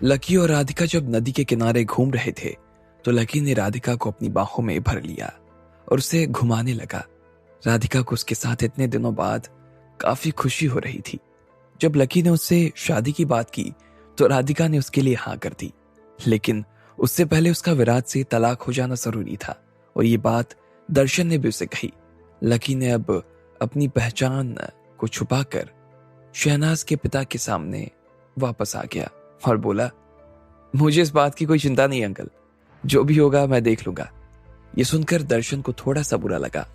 Lucky और राधिका जब नदी के किनारे घूम रहे थे तो लकी ने राधिका को अपनी बाहों में भर लिया और उसे घुमाने लगा। राधिका को उसके साथ इतने दिनों बाद काफी खुशी हो रही थी। जब लकी ने उससे शादी की बात की तो राधिका ने उसके लिए हाँ कर दी, लेकिन उससे पहले उसका विराट से तलाक हो जाना जरूरी था और ये बात दर्शन ने भी उसे कही। लकी ने अब अपनी पहचान को छुपाकर शहनाज के पिता के सामने वापस आ गया और बोला, मुझे इस बात की कोई चिंता नहीं अंकल, जो भी होगा मैं देख लूंगा। ये सुनकर दर्शन को थोड़ा सा बुरा लगा।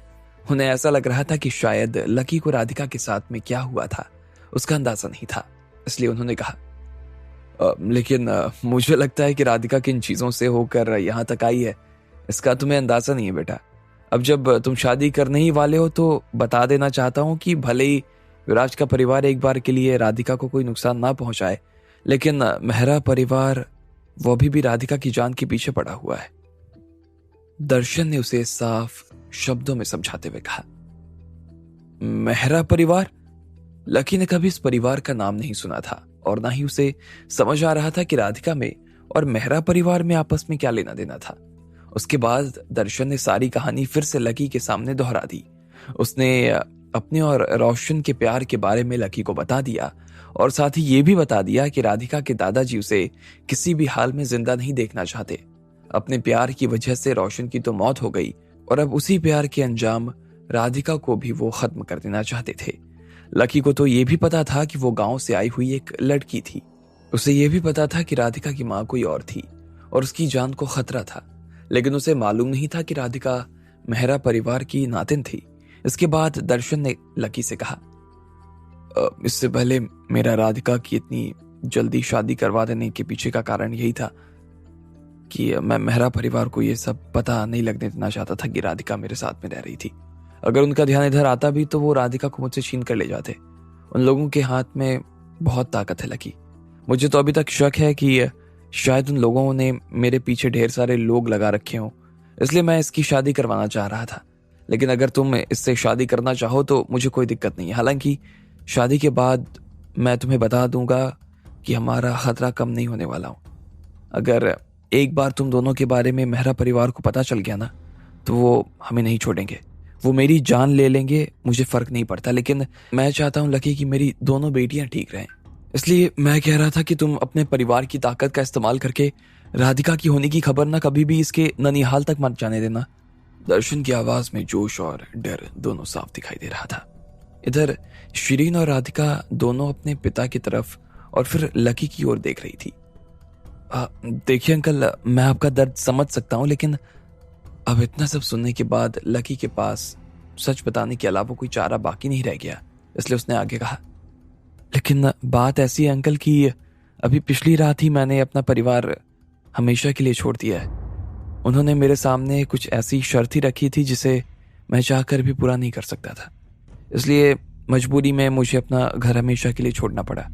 उन्हें ऐसा लग रहा था कि शायद लकी को राधिका के साथ में क्या हुआ था उसका अंदाजा नहीं था, इसलिए उन्होंने कहा, लेकिन मुझे लगता है कि राधिका किन चीजों से होकर यहाँ तक आई है इसका तुम्हें अंदाजा नहीं है बेटा। अब जब तुम शादी करने ही वाले हो तो बता देना चाहता हूँ कि भले ही विराज का परिवार एक बार के लिए राधिका को कोई नुकसान ना पहुंचाए, लेकिन मेहरा परिवार वो भी राधिका की जान के पीछे पड़ा हुआ है। दर्शन ने उसे साफ शब्दों में समझाते हुए कहा। मेहरा परिवार? लकी ने कभी इस परिवार का नाम नहीं सुना था और ना ही उसे समझ आ रहा था कि राधिका में और मेहरा परिवार में आपस में क्या लेना देना था। उसके बाद दर्शन ने सारी कहानी फिर से लकी के सामने दोहरा दी। उसने अपने और रोशन के प्यार के बारे में लकी को बता दिया और साथ ही ये भी बता दिया कि राधिका के दादाजी उसे किसी भी हाल में जिंदा नहीं देखना चाहते। अपने प्यार की वजह से रोशन की तो मौत हो गई और अब उसी प्यार के अंजाम राधिका को भी वो खत्म कर देना चाहते थे। लकी को तो ये भी पता था कि वो गांव से आई हुई एक लड़की थी। उसे ये भी पता था कि राधिका की माँ कोई और थी और उसकी जान को खतरा था, लेकिन उसे मालूम नहीं था कि राधिका मेहरा परिवार की नातिन थी। इसके बाद दर्शन ने लकी से कहा, इससे पहले मेरा राधिका की इतनी जल्दी शादी करवा देने के पीछे का कारण यही था कि मैं मेहरा परिवार को ये सब पता नहीं लगने देना चाहता था कि राधिका मेरे साथ में रह रही थी। अगर उनका ध्यान इधर आता भी तो वो राधिका को मुझसे छीन कर ले जाते। उन लोगों के हाथ में बहुत ताकत है लकी। मुझे तो अभी तक शक है कि शायद उन लोगों ने मेरे पीछे ढेर सारे लोग लगा रखे हों, इसलिए मैं इसकी शादी करवाना चाह रहा था। लेकिन अगर तुम इससे शादी करना चाहो तो मुझे कोई दिक्कत नहीं है। हालांकि शादी के बाद मैं तुम्हें बता दूंगा कि हमारा खतरा कम नहीं होने वाला हूं। अगर एक बार तुम दोनों के बारे में मेहरा परिवार को पता चल गया ना तो वो हमें नहीं छोड़ेंगे। वो मेरी जान ले लेंगे, मुझे फर्क नहीं पड़ता, लेकिन मैं चाहता हूं लकी कि मेरी दोनों बेटियां ठीक रहें। इसलिए मैं कह रहा था कि तुम अपने परिवार की ताकत का इस्तेमाल करके राधिका की होने की खबर ना कभी भी इसके ननिहाल तक मत जाने देना। दर्शन की आवाज में जोश और डर दोनों साफ दिखाई दे रहा था। इधर शिरीन और राधिका दोनों अपने पिता की तरफ और फिर लकी की ओर देख रही थी। देखिए अंकल, मैं आपका दर्द समझ सकता हूं, लेकिन अब इतना सब सुनने के बाद लकी के पास सच बताने के अलावा कोई चारा बाकी नहीं रह गया। इसलिए उसने आगे कहा, लेकिन बात ऐसी है अंकल कि अभी पिछली रात ही मैंने अपना परिवार हमेशा के लिए छोड़ दिया है। उन्होंने मेरे सामने कुछ ऐसी शर्त ही रखी थी जिसे मैं चाहकर भी पूरा नहीं कर सकता था। इसलिए मजबूरी में मुझे अपना घर हमेशा के लिए छोड़ना पड़ा।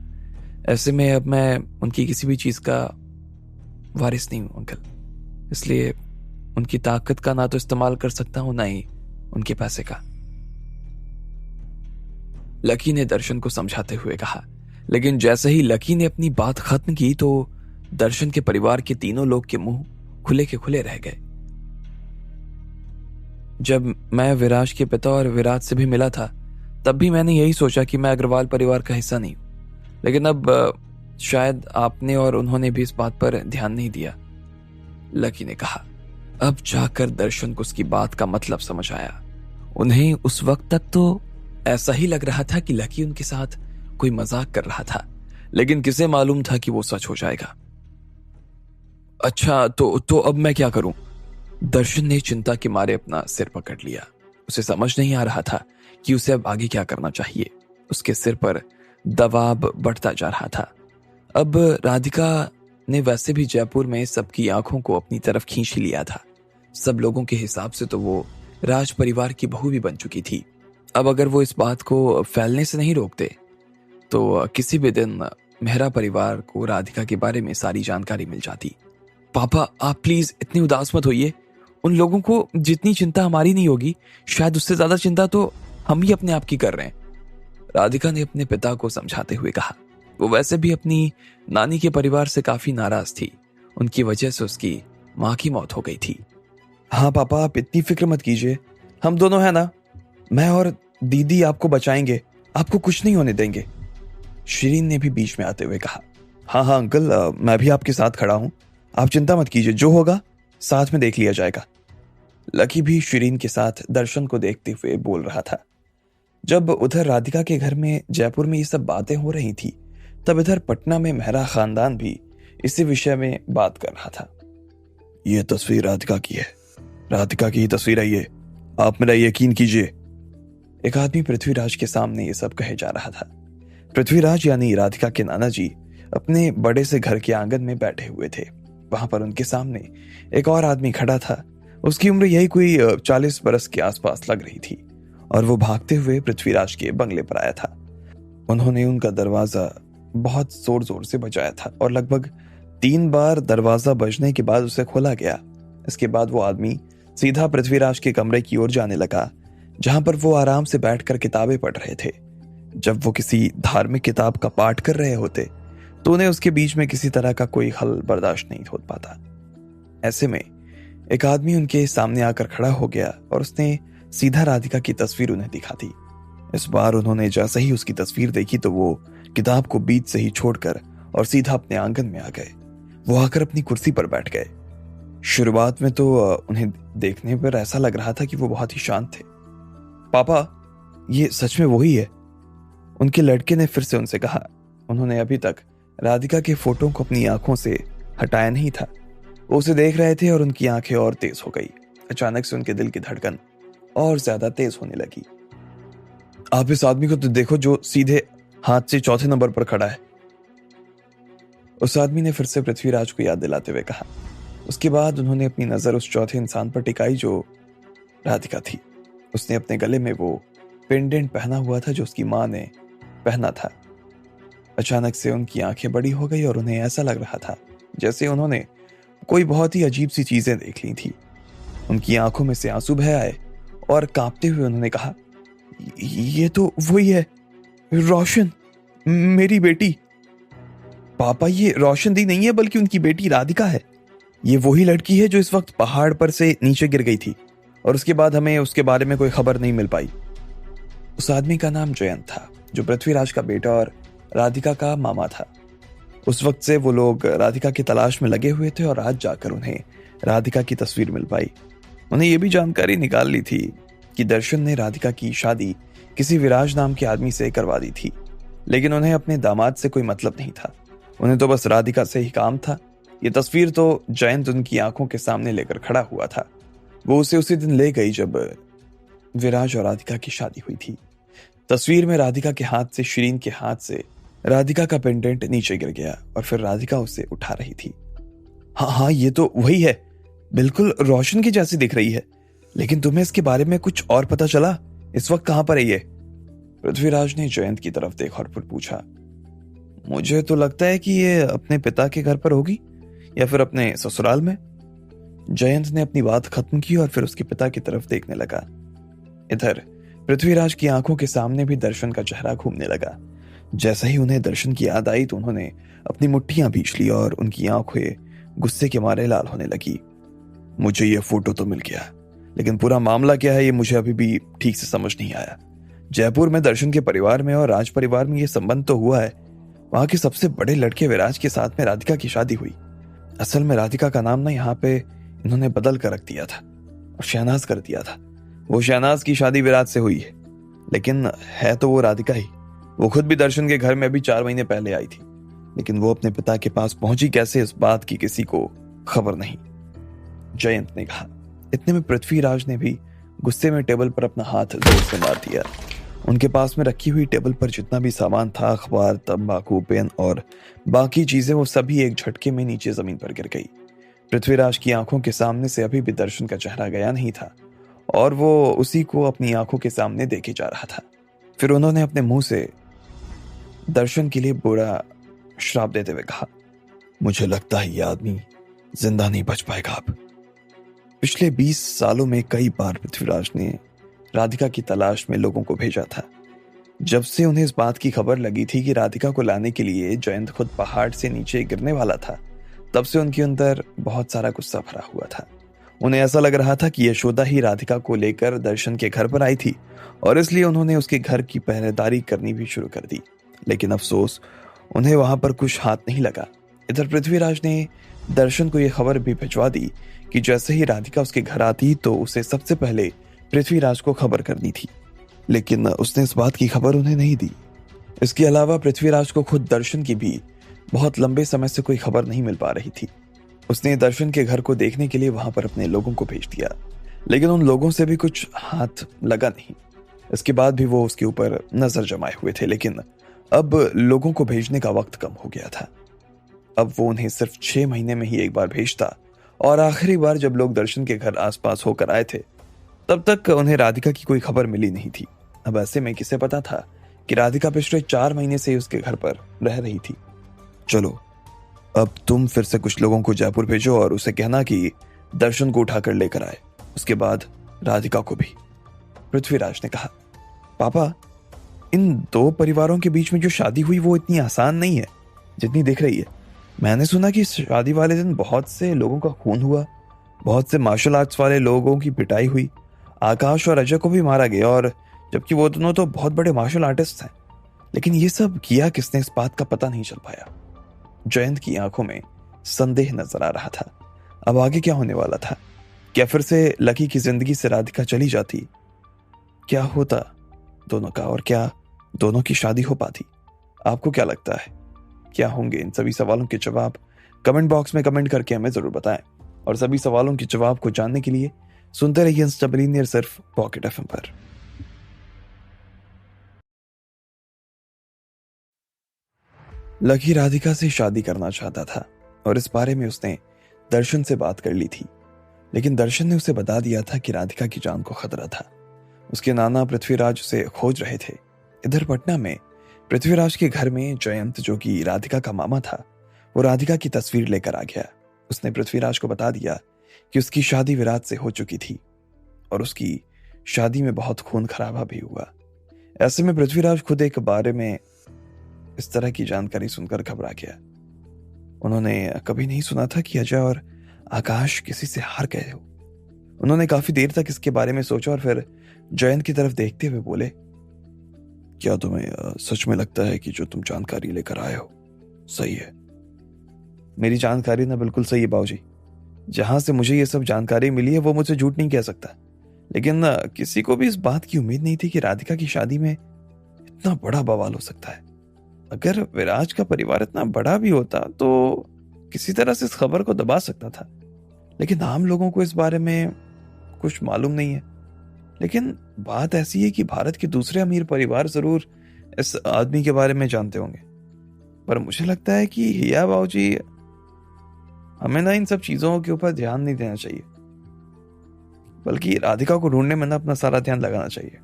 ऐसे में अब मैं उनकी किसी भी चीज का वारिस नहीं हूं अंकल, इसलिए उनकी ताकत का ना तो इस्तेमाल कर सकता हूं ना ही उनके पैसे का। लकी ने दर्शन को समझाते हुए कहा, लेकिन जैसे ही लकी ने अपनी बात खत्म की तो दर्शन के परिवार के तीनों लोग के मुंह खुले के खुले रह गए। जब मैं विराज के पिता और विराज से भी मिला था तब भी मैंने यही सोचा कि मैं अग्रवाल परिवार का हिस्सा नहीं हूं, लेकिन अब शायद आपने और उन्होंने भी इस बात पर ध्यान नहीं दिया, लकी ने कहा। अब जाकर दर्शन को उसकी बात का मतलब समझ आया। उन्हें उस वक्त तक तो ऐसा ही लग रहा था कि लकी उनके साथ कोई मजाक कर रहा था, लेकिन किसे मालूम था कि वो सच हो जाएगा। अच्छा तो अब मैं क्या करूं? दर्शन ने चिंता के मारे अपना सिर पकड़ लिया। उसे समझ नहीं आ रहा था कि उसे अब आगे क्या करना चाहिए। उसके सिर पर दबाव बढ़ता जा रहा था। अब राधिका ने वैसे भी जयपुर में सबकी आंखों को अपनी तरफ खींच ही लिया था। सब लोगों के हिसाब से तो वो राज परिवार की बहू भी बन चुकी थी। अब अगर वो इस बात को फैलने से नहीं रोकते तो किसी भी दिन मेहरा परिवार को राधिका के बारे में सारी जानकारी मिल जाती। पापा, आप प्लीज इतनी उदास मत होइए। उन लोगों को जितनी चिंता हमारी नहीं होगी, शायद उससे ज्यादा चिंता तो हम ही अपने आप की कर रहे हैं, राधिका ने अपने पिता को समझाते हुए कहा। वो वैसे भी अपनी नानी के परिवार से काफी नाराज थी। उनकी वजह से उसकी माँ की मौत हो गई थी। हाँ पापा, आप इतनी फिक्र मत कीजिए, हम दोनों हैं ना, मैं और दीदी आपको बचाएंगे, आपको कुछ नहीं होने देंगे। शिरीन ने भी बीच में आते हुए कहा। हाँ हाँ अंकल, मैं भी आपके साथ खड़ा हूं, आप चिंता मत कीजिए, जो होगा साथ में देख लिया जाएगा। लकी भी शिरीन के साथ दर्शन को देखते हुए बोल रहा था। जब उधर राधिका के घर में जयपुर में ये सब बातें हो रही थी, तब इधर पटना में मेहरा खानदान भी इसी विषय में बात कर रहा था। ये तस्वीर राधिका की है, राधिका की ही तस्वीर है ये, आप मेरा यकीन कीजिए। एक आदमी पृथ्वीराज के सामने ये सब कहे जा रहा था। पृथ्वीराज यानी राधिका के नाना जी अपने बड़े से घर के आंगन में बैठे हुए थे। वहां पर उनके सामने एक और आदमी खड़ा था। उसकी उम्र यही कोई 40 बरस के आसपास लग रही थी और वो भागते हुए पृथ्वीराज के बंगले पर आया था। उन्होंने उनका दरवाजा बहुत जोर जोर से बजाया था और लगभग 3 बार दरवाजा बजने के बाद उसे खोला गया। इसके बाद वो आदमी सीधा पृथ्वीराज के कमरे की ओर जाने लगा, जहां पर वो आराम से बैठकर किताबें पढ़ रहे थे। जब वो किसी धार्मिक किताब का पाठ कर रहे होते तो उन्हें उसके बीच में किसी तरह का कोई हल बर्दाश्त नहीं हो पाता। ऐसे में एक आदमी उनके सामने आकर खड़ा हो गया और उसने सीधा राधिका की तस्वीर उन्हें दिखा दी। इस बार उन्होंने जैसे ही उसकी तस्वीर देखी तो वो किताब को बीच से ही छोड़कर और सीधा अपने आंगन में आ गए। वो आकर अपनी कुर्सी पर बैठ गए। शुरुआत में तो उन्हें देखने पर ऐसा लग रहा था कि वो बहुत ही शांत थे। पापा, ये सच में वही है? उनके लड़के ने फिर से उनसे कहा। उन्होंने अभी तक राधिका के फोटो को अपनी आंखों से हटाया नहीं था। वो उसे देख रहे थे और उनकी आंखें और तेज हो गई। अचानक से उनके दिल की धड़कन और ज्यादा तेज होने लगी। आप इस आदमी को तो देखो जो सीधे हाथ से चौथे नंबर पर खड़ा है। उस आदमी ने फिर से पृथ्वीराज को याद दिलाते हुए कहा। उसके बाद उन्होंने अपनी नजर उस चौथे इंसान पर टिकाई जो राधिका थी। उसने अपने गले में वो पेंडेंट पहना हुआ था जो उसकी मां ने पहना था। अचानक से उनकी आंखें बड़ी हो गई और उन्हें ऐसा लग रहा था जैसे उन्होंने कोई बहुत ही अजीब सी चीजें देख ली थी। उनकी आंखों में से आंसू बह आए और कांपते हुए उन्होंने कहा, ये तो वही है, रोशन, मेरी बेटी। पापा, ये रोशन दी नहीं है बल्कि उनकी बेटी राधिका है। ये वही लड़की है जो इस वक्त पहाड़ पर से नीचे गिर गई थी और उसके बाद हमें उसके बारे में कोई खबर नहीं मिल पाई। उस आदमी का नाम जयंत था, जो पृथ्वीराज का बेटा और राधिका का मामा था। उस वक्त से वो लोग राधिका की तलाश में लगे हुए थे और आज जाकर उन्हें राधिका की तस्वीर मिल पाई। उन्हें यह भी जानकारी निकाल ली थी कि दर्शन ने राधिका की शादी किसी विराज नाम के आदमी से करवा दी थी, लेकिन उन्हें अपने दामाद से कोई मतलब नहीं था। उन्हें तो बस राधिका से ही काम था। ये तस्वीर तो जयंत उनकी आंखों के सामने लेकर खड़ा हुआ था। वो उसे उसी दिन ले गई जब विराज और राधिका की शादी हुई थी। तस्वीर में राधिका के हाथ से शिरीन के हाथ से राधिका का पेंडेंट नीचे गिर गया और फिर राधिका उसे उठा रही थी। हाँ हाँ, ये तो वही है, बिल्कुल रोशन की जैसी दिख रही है। लेकिन तुम्हें इसके बारे में कुछ और पता चला? इस वक्त कहां पर है ये? पृथ्वीराज ने जयंत की तरफ देखा और फिर पूछा। मुझे तो लगता है कि ये अपने पिता के घर पर होगी या फिर अपने ससुराल में। जयंत ने अपनी बात खत्म की और फिर उसके पिता की तरफ देखने लगा। इधर पृथ्वीराज की आंखों के सामने भी दर्शन का चेहरा घूमने लगा। जैसा ही उन्हें दर्शन की याद आई तो उन्होंने अपनी मुट्ठियां भींच ली और उनकी आंखें गुस्से के मारे लाल होने लगी। मुझे ये फोटो तो मिल गया, लेकिन पूरा मामला क्या है ये मुझे अभी भी ठीक से समझ नहीं आया। जयपुर में दर्शन के परिवार में और राज परिवार में ये संबंध तो हुआ है। वहां के सबसे बड़े लड़के विराज के साथ में राधिका की शादी हुई। असल में राधिका का नाम ना यहाँ पे इन्होंने बदल कर रख दिया था और शहनाज कर दिया था। वो शहनाज की शादी विराज से हुई है, लेकिन है तो वो राधिका ही। वो खुद भी दर्शन के घर में अभी 4 महीने पहले आई थी, लेकिन वो अपने पिता के पास पहुंची कैसे इस बात की किसी को खबर नहीं, जयंत ने कहा। इतने में पृथ्वीराज ने भी गुस्से में टेबल पर अपना हाथ जोर से मार दिया। उनके पास में रखी हुई टेबल पर जितना भी सामान था, अखबार, तंबाकू, पेन और बाकी चीजें, वो सभी एक झटके में नीचे जमीन पर गिर गई। पृथ्वीराज की आंखों के सामने से अभी भी दर्शन का चेहरा गया नहीं था और वो उसी को अपनी आंखों के सामने देखे जा रहा था। फिर उन्होंने अपने मुंह से दर्शन के लिए बुरा श्राप देते हुए कहा, मुझे लगता है यह आदमी जिंदा नहीं बच पाएगा अब। पिछले 20 सालों में कई बार पृथ्वीराज ने राधिका की तलाश में लोगों को भेजा था, जब से उन्हें इस बात की खबर लगी थी कि राधिका को लाने के लिए जयंत खुद पहाड़ से नीचे गिरने वाला था, तब से उनके अंदर बहुत सारा गुस्सा भरा हुआ था। उन्हें ऐसा लग रहा था कि यशोदा ही राधिका को लेकर दर्शन के घर पर आई थी और इसलिए उन्होंने उसके घर की पहरेदारी करनी भी शुरू कर दी। लेकिन अफसोस, उन्हें वहां पर कुछ हाथ नहीं लगा। इधर पृथ्वीराज ने दर्शन को यह खबर भी भिजवा दी कि जैसे ही राधिका उसके घर आती तो उसे सबसे पहले पृथ्वीराज को खबर करनी थी, लेकिन उसने इस बात की खबर उन्हें नहीं दी। इसके अलावा पृथ्वीराज को खुद दर्शन की भी बहुत लंबे समय से कोई खबर नहीं मिल पा रही थी। उसने दर्शन के घर को देखने के लिए वहां पर अपने लोगों को भेज दिया, लेकिन उन लोगों से भी कुछ हाथ लगा नहीं। इसके बाद भी वो उसके ऊपर नजर जमाए हुए थे, लेकिन अब लोगों को भेजने का वक्त कम हो गया था। अब वो उन्हें सिर्फ 6 महीने में ही एक बार भेजता और आखिरी बार जब लोग दर्शन के घर आसपास होकर आए थे तब तक उन्हें राधिका की कोई खबर मिली नहीं थी। अब ऐसे में किसे पता था कि राधिका पिछले 4 महीने से उसके घर पर रह रही थी। चलो, अब तुम फिर से कुछ लोगों को जयपुर भेजो और उसे कहना कि दर्शन को उठाकर लेकर आए, उसके बाद राधिका को भी, पृथ्वीराज ने कहा। पापा, इन 2 परिवारों के बीच में जो शादी हुई वो इतनी आसान नहीं है जितनी दिख रही है। मैंने सुना कि शादी वाले दिन बहुत से लोगों का खून हुआ, बहुत से मार्शल आर्ट्स वाले लोगों की पिटाई हुई, आकाश और अजय को भी मारा गया, और जबकि वो दोनों तो बहुत बड़े मार्शल आर्टिस्ट हैं। लेकिन ये सब किया किसने, इस बात का पता नहीं चल पाया। जयंत की आंखों में संदेह नजर आ रहा था। अब आगे क्या होने वाला था? क्या फिर से लकी की जिंदगी से राधिका चली जाती? क्या होता दोनों का, और क्या दोनों की शादी हो पाती? आपको क्या लगता है, क्या होंगे इन सभी सवालों के जवाब? कमेंट बॉक्स में कमेंट करके हमें जरूर बताएं। और सभी सवालों के जवाब को जानने के लिए सुनते रहिए इंस्टामिलियनियर सिर्फ पॉकेट एफएम पर। लकी राधिका से शादी करना चाहता था और इस बारे में उसने दर्शन से बात कर ली थी, लेकिन दर्शन ने उसे बता दिया था कि राधिका की जान को खतरा था। उसके नाना पृथ्वीराज उसे खोज रहे थे। इधर पटना में पृथ्वीराज के घर में जयंत, जो कि राधिका का मामा था, वो राधिका की तस्वीर लेकर आ गया। उसने पृथ्वीराज को बता दिया कि उसकी शादी विराट से हो चुकी थी और उसकी शादी में बहुत खून खराबा भी हुआ। ऐसे में पृथ्वीराज खुद एक बारे में इस तरह की जानकारी सुनकर घबरा गया। उन्होंने कभी नहीं सुना था कि अजय और आकाश किसी से हार गए हो। उन्होंने काफी देर तक इसके बारे में सोचा और फिर जयंत की तरफ देखते हुए बोले, क्या तुम्हें सच में लगता है कि जो तुम जानकारी लेकर आए हो सही है? मेरी जानकारी ना बिल्कुल सही है बाबूजी। जहां से मुझे ये सब जानकारी मिली है वो मुझे झूठ नहीं कह सकता, लेकिन किसी को भी इस बात की उम्मीद नहीं थी कि राधिका की शादी में इतना बड़ा बवाल हो सकता है। अगर विराज का परिवार इतना बड़ा भी होता तो किसी तरह से इस खबर को दबा सकता था, लेकिन आम लोगों को इस बारे में कुछ मालूम नहीं है। लेकिन बात ऐसी है कि भारत के दूसरे अमीर परिवार जरूर इस आदमी के बारे में जानते होंगे, पर मुझे लगता है कि हिया बाबूजी, हमें ना इन सब चीजों के ऊपर ध्यान नहीं देना चाहिए, बल्कि राधिका को ढूंढने में ना अपना सारा ध्यान लगाना चाहिए।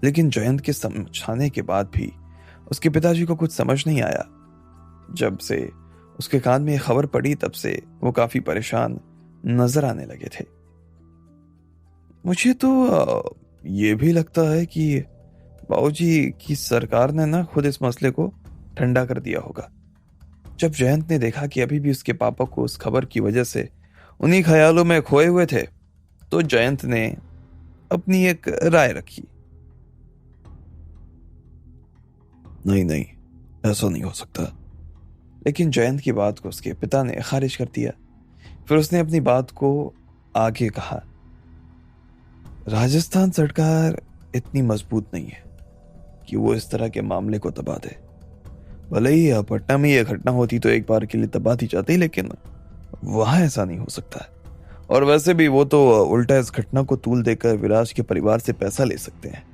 लेकिन जयंत के समझाने के बाद भी उसके पिताजी को कुछ समझ नहीं आया। जब से उसके कान में खबर पड़ी तब से वो काफी परेशान नजर आने लगे थे। मुझे तो ये भी लगता है कि बाबूजी की सरकार ने ना खुद इस मसले को ठंडा कर दिया होगा। जब जयंत ने देखा कि अभी भी उसके पापा को उस खबर की वजह से उन्हीं ख्यालों में खोए हुए थे, तो जयंत ने अपनी एक राय रखी। नहीं, ऐसा नहीं हो सकता। लेकिन जयंत की बात को उसके पिता ने खारिज कर दिया। फिर उसने अपनी बात को आगे कहा, राजस्थान सरकार इतनी मजबूत नहीं है कि वो इस तरह के मामले को दबा दे। भले ही पटना में यह घटना होती तो एक बार के लिए दबा दी जाती, लेकिन वहां ऐसा नहीं हो सकता। और वैसे भी वो तो उल्टा इस घटना को तूल देकर विराज के परिवार से पैसा ले सकते हैं।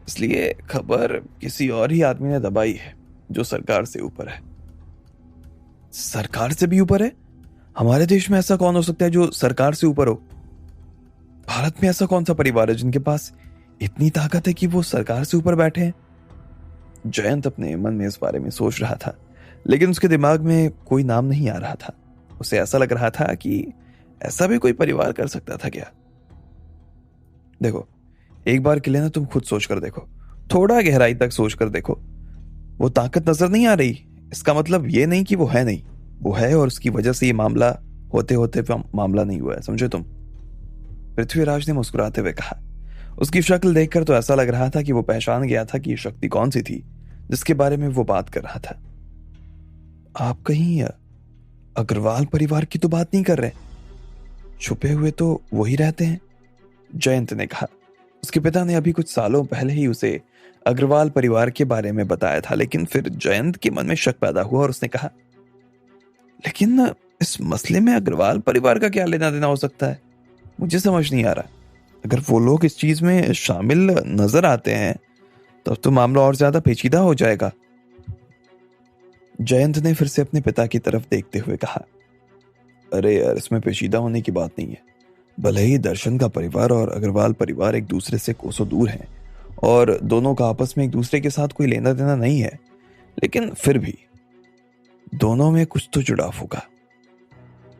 इसलिए खबर किसी और ही आदमी ने दबाई है जो सरकार से ऊपर है। सरकार से भी ऊपर है? हमारे देश में ऐसा कौन हो सकता है जो सरकार से ऊपर हो? भारत में ऐसा कौन सा परिवार है जिनके पास इतनी ताकत है कि वो सरकार से ऊपर बैठे हैं? जयंत अपने मन में इस बारे में सोच रहा था, लेकिन उसके दिमाग में कोई नाम नहीं आ रहा था। उसे ऐसा लग रहा था कि ऐसा भी कोई परिवार कर सकता था क्या? देखो, एक बार के लिए ना तुम खुद सोच कर देखो, थोड़ा गहराई तक सोच कर देखो। वो ताकत नजर नहीं आ रही, इसका मतलब ये नहीं कि वो है नहीं, वो है, और उसकी वजह से ये मामला होते होते मामला नहीं हुआ है, समझे तुम? पृथ्वीराज ने मुस्कुराते हुए कहा। उसकी शक्ल देखकर तो ऐसा लग रहा था कि वो पहचान गया था कि ये शक्ति कौन सी थी जिसके बारे में वो बात कर रहा था। आप कहीं अग्रवाल परिवार की तो बात नहीं कर रहे? छुपे हुए तो वही रहते हैं, जयंत ने कहा। उसके पिता ने अभी कुछ सालों पहले ही उसे अग्रवाल परिवार के बारे में बताया था, लेकिन फिर जयंत के मन में शक पैदा हुआ और उसने कहा, लेकिन इस मसले में अग्रवाल परिवार का क्या लेना देना हो सकता है? मुझे समझ नहीं आ रहा। अगर वो लोग इस चीज में शामिल नजर आते हैं तब तो मामला और ज्यादा पेचीदा हो जाएगा। जयंत ने फिर से अपने पिता की तरफ देखते हुए कहा, अरे यार, इसमें पेचीदा होने की बात नहीं है। भले ही दर्शन का परिवार और अग्रवाल परिवार एक दूसरे से कोसों दूर हैं और दोनों का आपस में एक दूसरे के साथ कोई लेना देना नहीं है, लेकिन फिर भी दोनों में कुछ तो जुड़ाव होगा।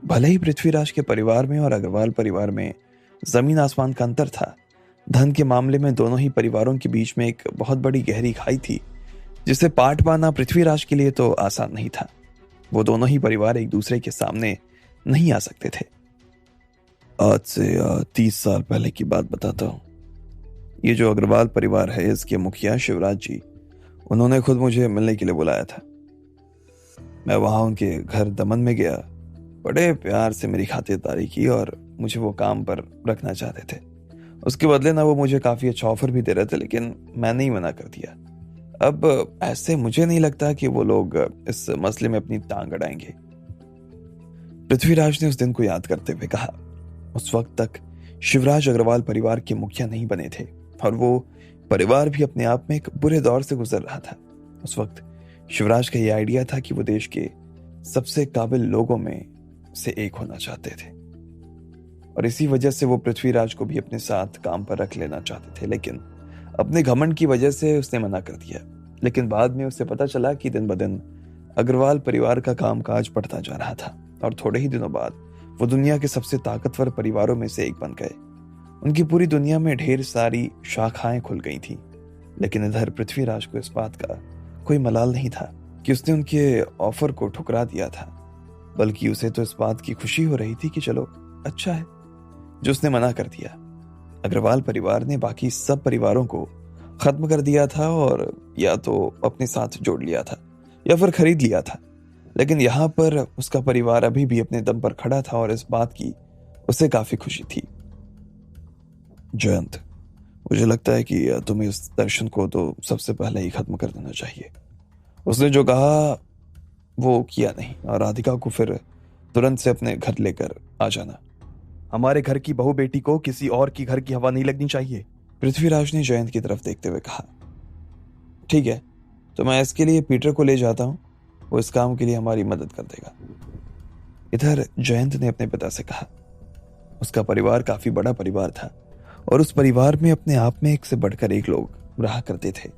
भले ही पृथ्वीराज के परिवार में और अग्रवाल परिवार में जमीन आसमान का अंतर था, धन के मामले में दोनों ही परिवारों के बीच में एक बहुत बड़ी गहरी खाई थी जिसे पाट पाना पृथ्वीराज के लिए तो आसान नहीं था। वो दोनों ही परिवार एक दूसरे के सामने नहीं आ सकते थे। आज से 30 साल पहले की बात बताता हूँ। ये जो अग्रवाल परिवार है, इसके मुखिया शिवराज जी, उन्होंने खुद मुझे मिलने के लिए बुलाया था। मैं वहां उनके घर दमन में गया। बड़े प्यार से मेरी खातिरदारी की और मुझे वो काम पर रखना चाहते थे। उसके बदले ना वो मुझे काफी अच्छा ऑफर भी दे रहे थे, लेकिन मैंने ही मना कर दिया। अब ऐसे मुझे नहीं लगता कि वो लोग इस मसले में अपनी टांग अड़ाएंगे। पृथ्वीराज ने उस दिन को याद करते हुए कहा। उस वक्त तक शिवराज अग्रवाल परिवार के मुखिया नहीं बने थे और वो परिवार भी अपने आप में एक बुरे दौर से गुजर रहा था। उस वक्त शिवराज का यह आइडिया था कि वो देश के सबसे काबिल लोगों में से एक होना चाहते थे और इसी वजह से वो पृथ्वीराज को भी अपने साथ काम पर रख लेना चाहते थे, लेकिन अपने घमंड की वजह से उसने मना कर दिया। लेकिन बाद में उसे पता चला कि दिन ब दिन अग्रवाल परिवार का कामकाज बढ़ता जा रहा था और थोड़े ही दिनों बाद वो दुनिया के सबसे ताकतवर परिवारों में से एक बन गए। उनकी पूरी दुनिया में ढेर सारी शाखाएं खुल गई थी, लेकिन इधर पृथ्वीराज को इस बात का कोई मलाल नहीं था कि उसने उनके ऑफर को ठुकरा दिया था, बल्कि उसे तो इस बात की खुशी हो रही थी कि चलो अच्छा है जो उसने मना कर दिया। अग्रवाल परिवार ने बाकी सब परिवारों को खत्म कर दिया था और या तो अपने साथ जोड़ लिया था या फिर खरीद लिया था, लेकिन यहाँ पर उसका परिवार अभी भी अपने दम पर खड़ा था और इस बात की उसे काफी खुशी थी। जयंत, मुझे लगता है कि तुम्हें इस दर्शन को तो सबसे पहले ही खत्म कर देना चाहिए। उसने जो कहा वो किया नहीं और राधिका को फिर तुरंत से अपने घर लेकर आ जाना। हमारे घर की बहू बेटी को किसी और की घर की हवा नहीं लगनी चाहिए, पृथ्वीराज ने जयंत की तरफ देखते हुए कहा। ठीक है, तो मैं इसके लिए पीटर को ले जाता हूं, वो इस काम के लिए हमारी मदद कर देगा। इधर जयंत ने अपने पिता से कहा। उसका परिवार काफी बड़ा परिवार था और उस परिवार में अपने आप में एक से बढ़कर एक लोग रहा करते थे।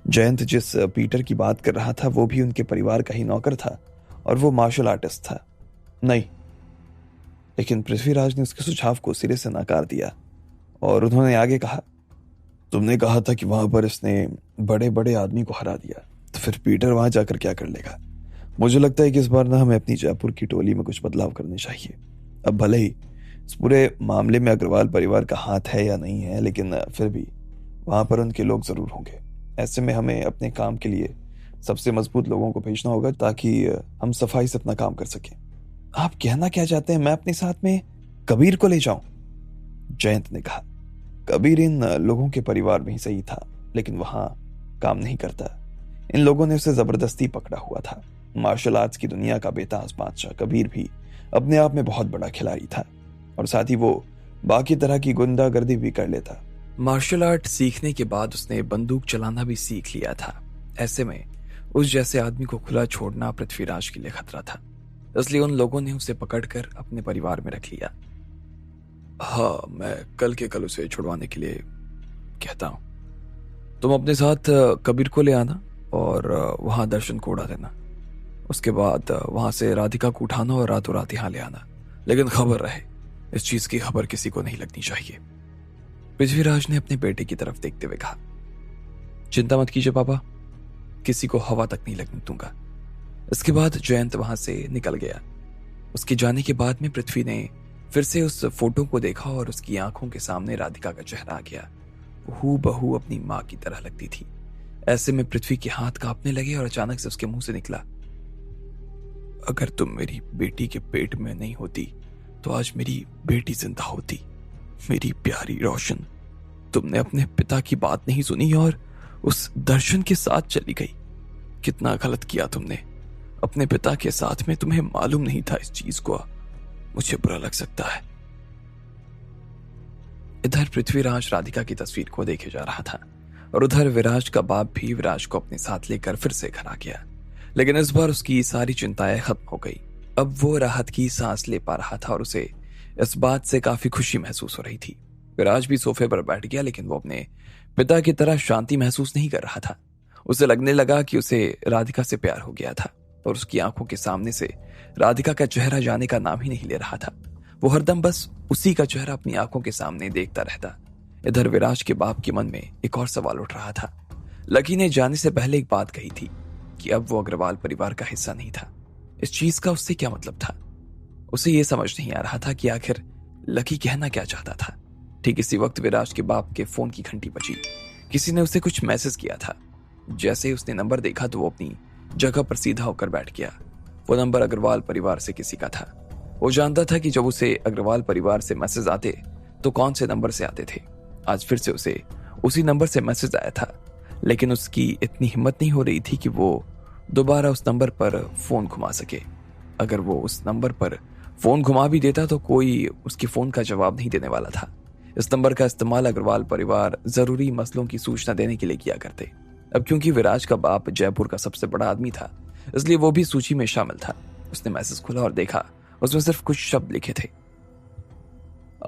जयंत जिस पीटर की बात कर रहा था वो भी उनके परिवार का ही नौकर था और वो मार्शल आर्टिस्ट था। नहीं, लेकिन पृथ्वीराज ने उसके सुझाव को सिरे से नकार दिया और उन्होंने आगे कहा, तुमने कहा था कि वहां पर इसने बड़े बड़े आदमी को हरा दिया, तो फिर पीटर वहां जाकर क्या कर लेगा? मुझे लगता है कि इस बार ना हमें अपनी जयपुर की टोली में कुछ बदलाव करने चाहिए। अब भले ही इस पूरे मामले में अग्रवाल परिवार का हाथ है या नहीं है, लेकिन फिर भी वहां पर उनके लोग जरूर होंगे। ऐसे में हमें अपने काम के लिए सबसे मजबूत लोगों को भेजना होगा ताकि हम सफाई से अपना काम कर सकें। आप कहना क्या चाहते हैं, मैं अपने साथ में कबीर को ले जाऊं? जयंत ने कहा। कबीर इन लोगों के परिवार में ही सही था, लेकिन वहां काम नहीं करता। इन लोगों ने उसे जबरदस्ती पकड़ा हुआ था। मार्शल आर्ट्स की दुनिया का बेताज बादशाह कबीर भी अपने आप में बहुत बड़ा खिलाड़ी था और साथ ही वो बाकी तरह की गुंडागर्दी भी कर लेता। मार्शल आर्ट सीखने के बाद उसने बंदूक चलाना भी सीख लिया था। ऐसे में उस जैसे आदमी को खुला छोड़ना पृथ्वीराज के लिए खतरा था, इसलिए उन लोगों ने उसे पकड़कर अपने परिवार में रख लिया। हाँ, मैं कल के कल उसे छुड़वाने के लिए कहता हूँ। तुम अपने साथ कबीर को ले आना और वहां दर्शन को उड़ा देना। उसके बाद वहां से राधिका को उठाना और रातों रात यहाँ ले आना, लेकिन खबर रहे, इस चीज की खबर किसी को नहीं लगनी चाहिए। पृथ्वीराज ने अपने बेटे की तरफ देखते हुए कहा। चिंता मत कीजिए पापा, किसी को हवा तक नहीं लगने दूंगा। इसके बाद जयंत वहां से निकल गया। उसके जाने के बाद में पृथ्वी ने फिर से उस फोटो को देखा और उसकी आंखों के सामने राधिका का चेहरा आ गया। हू बहू अपनी माँ की तरह लगती थी। ऐसे में पृथ्वी के हाथ कांपने लगे और अचानक से उसके मुंह से निकला, अगर तुम मेरी बेटी के पेट में नहीं होती तो आज मेरी बेटी जिंदा होती। मेरी प्यारी रोशन, तुमने अपने पिता की बात नहीं सुनी और उस दर्शन के साथ चली गई। कितना गलत किया तुमने अपने पिता के साथ में। तुम्हें मालूम नहीं था इस चीज को। मुझे बुरा लग सकता है। इधर पृथ्वीराज राधिका की तस्वीर को देखे जा रहा था और उधर विराज का बाप भी विराज को अपने साथ लेकर फिर से घर आ गया। लेकिन इस बार उसकी सारी चिंताएं खत्म हो गई। अब वो राहत की सांस ले पा रहा था और उसे इस बात से काफी खुशी महसूस हो रही थी। विराज भी सोफे पर बैठ गया, लेकिन वो अपने पिता की तरह शांति महसूस नहीं कर रहा था। उसे लगने लगा कि उसे राधिका से प्यार हो गया था और उसकी आंखों के सामने से राधिका का चेहरा जाने का नाम ही नहीं ले रहा था। वो हरदम बस उसी का चेहरा अपनी आंखों के सामने देखता रहता। इधर विराज के बाप के मन में एक और सवाल उठ रहा था। लकी ने जाने से पहले एक बात कही थी कि अब वो अग्रवाल परिवार का हिस्सा नहीं था। इस चीज का उससे क्या मतलब था? उसे ये समझ नहीं आ रहा था कि आखिर लकी कहना क्या चाहता था। ठीक इसी वक्त विराज के बाप के फोन की घंटी बजी। किसी ने उसे कुछ मैसेज किया था। जैसे ही उसने नंबर देखा तो वो अपनी जगह पर सीधा होकर बैठ गया। वो नंबर अग्रवाल परिवार से किसी का था। वो जानता था कि जब उसे अग्रवाल परिवार से मैसेज आते तो कौन से नंबर से आते थे। आज फिर से उसे उसी नंबर से मैसेज आया था, लेकिन उसकी इतनी हिम्मत नहीं हो रही थी कि वो दोबारा उस नंबर पर फोन घुमा सके। अगर वो उस नंबर पर फोन घुमा भी देता तो कोई उसके फोन का जवाब नहीं देने वाला था। इस नंबर का इस्तेमाल अग्रवाल परिवार जरूरी मसलों की सूचना देने के लिए किया करते। अब क्योंकि विराज का बाप जयपुर का सबसे बड़ा आदमी था, इसलिए वो भी सूची में शामिल था। उसने मैसेज खोला और देखा, उसमें सिर्फ कुछ शब्द लिखे थे।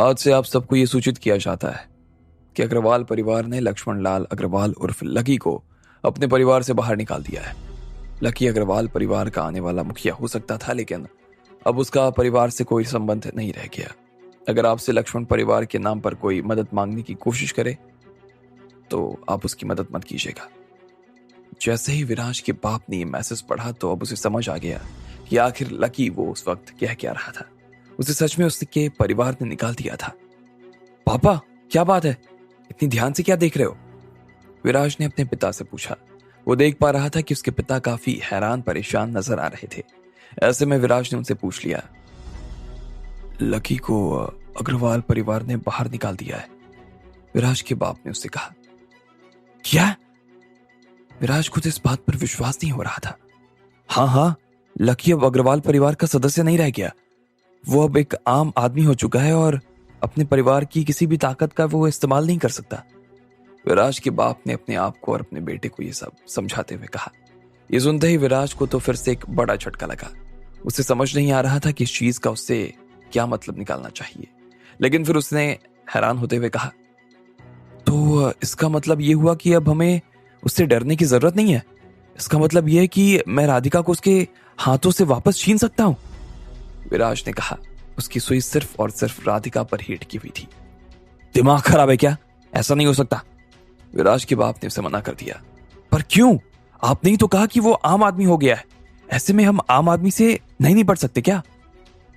आज से आप सबको ये सूचित किया जाता है कि अग्रवाल परिवार ने लक्ष्मण लाल अग्रवाल उर्फ लकी को अपने परिवार से बाहर निकाल दिया है। लकी अग्रवाल परिवार का आने वाला मुखिया हो सकता था, लेकिन अब उसका परिवार से कोई संबंध नहीं रह गया। अगर आपसे लक्ष्मण परिवार के नाम पर कोई मदद मांगने की कोशिश करे तो आप उसकी मदद मत कीजिएगा। जैसे ही विराज के बाप ने ये मैसेज पढ़ा तो अब उसे समझ आ गया कि आखिर लकी वो उस वक्त कह क्या रहा था। उसे सच में उसके परिवार ने निकाल दिया था। पापा, क्या बात है? इतनी ध्यान से क्या देख रहे हो? विराज ने अपने पिता से पूछा। वो देख पा रहा था कि उसके पिता काफी हैरान परेशान नजर आ रहे थे। ऐसे में विराज ने उनसे पूछ लिया, लकी को अग्रवाल परिवार ने बाहर निकाल दिया है। विराज के बाप ने उससे कहा। क्या? विराज खुद इस बात पर विश्वास नहीं हो रहा था। हाँ, लकी अब अग्रवाल परिवार का सदस्य नहीं रह गया। वो अब एक आम आदमी हो चुका है और अपने परिवार की किसी भी ताकत का वो इस्तेमाल नहीं कर सकता। विराज के बाप ने अपने आप को और अपने बेटे को ये सब समझाते हुए कहा। ये सुनते ही विराज को तो फिर से एक बड़ा झटका लगा। उसे समझ नहीं आ रहा था कि इस चीज का उससे क्या मतलब निकालना चाहिए। लेकिन फिर उसने हैरान होते हुए कहा, तो इसका मतलब ये हुआ कि अब हमें उससे डरने की जरूरत नहीं है। इसका मतलब यह है कि मैं राधिका को उसके हाथों से वापस छीन सकता हूं। विराज ने कहा। उसकी सुई सिर्फ और सिर्फ राधिका पर ही अटकी हुई थी। दिमाग खराब है क्या? ऐसा नहीं हो सकता। विराज के बाप ने उसे मना कर दिया। पर क्यों? आपने ही तो कहा कि वो आम आदमी हो गया है। ऐसे में हम आम आदमी से नहीं निपट सकते क्या?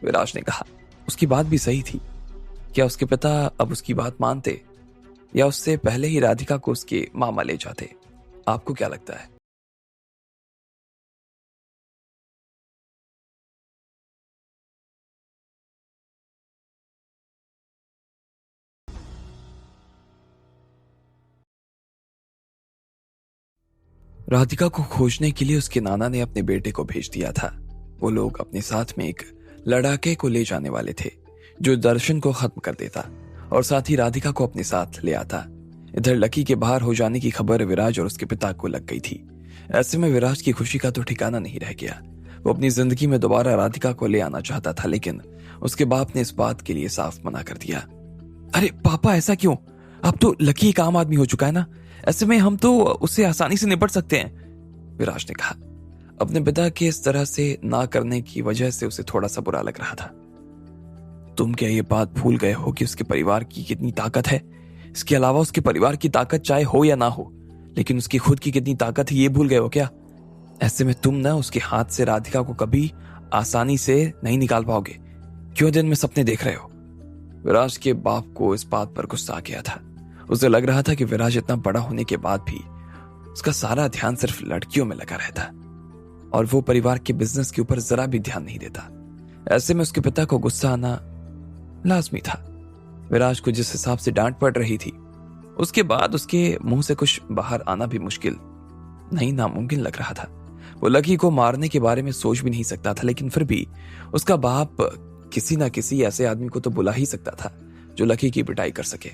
विराज ने कहा। उसकी बात भी सही थी। क्या उसके पिता अब उसकी बात मानते या उससे पहले ही राधिका को उसके मामा ले जाते? आपको क्या लगता है? राधिका को खोजने के लिए उसके नाना ने अपने बेटे को भेज दिया था। वो लोग अपने साथ में एक लड़ाके को ले जाने वाले थे जो दर्शन को खत्म कर देता और साथ ही राधिका को अपने साथ ले आता। इधर लकी के बाहर हो जाने की खबर विराज और उसके पिता को लग गई थी। ऐसे में विराज की खुशी का तो ठिकाना नहीं रह गया। वो अपनी जिंदगी में दोबारा राधिका को ले आना चाहता था, लेकिन उसके बाप ने इस बात के लिए साफ मना कर दिया। अरे पापा, ऐसा क्यों? अब तो लकी एक आम आदमी हो चुका है ना। ऐसे में हम तो उससे आसानी से निपट सकते हैं, विराज ने कहा। अपने पिता के इस तरह से ना करने की वजह से उसे थोड़ा सा बुरा लग रहा था। तुम क्या ये बात भूल गए हो कि उसके परिवार की कितनी ताकत है? इसके अलावा उसके परिवार की ताकत चाहे हो या ना हो, लेकिन उसकी खुद की कितनी ताकत है ये भूल गए हो क्या? ऐसे में तुम ना उसके हाथ से राधिका को कभी आसानी से नहीं निकाल पाओगे। क्यों दिन में सपने देख रहे हो? विराज के बाप को इस बात पर गुस्सा आ गया था। उसे लग रहा था कि विराज इतना बड़ा होने के बाद भी उसका सारा ध्यान सिर्फ लड़कियों में लगा रहता और वो परिवार के बिजनेस के ऊपर जरा भी ध्यान नहीं देता। ऐसे में उसके पिता को गुस्सा आना लाजमी था। विराज को जिस हिसाब से डांट पड़ रही थी, उसके बाद उसके मुंह से कुछ बाहर आना भी मुश्किल नहीं, नामुमकिन लग रहा था। वो लकी को मारने के बारे में सोच भी नहीं सकता था, लेकिन फिर भी उसका बाप किसी ना किसी ऐसे आदमी को तो बुला ही सकता था जो लकी की पिटाई कर सके।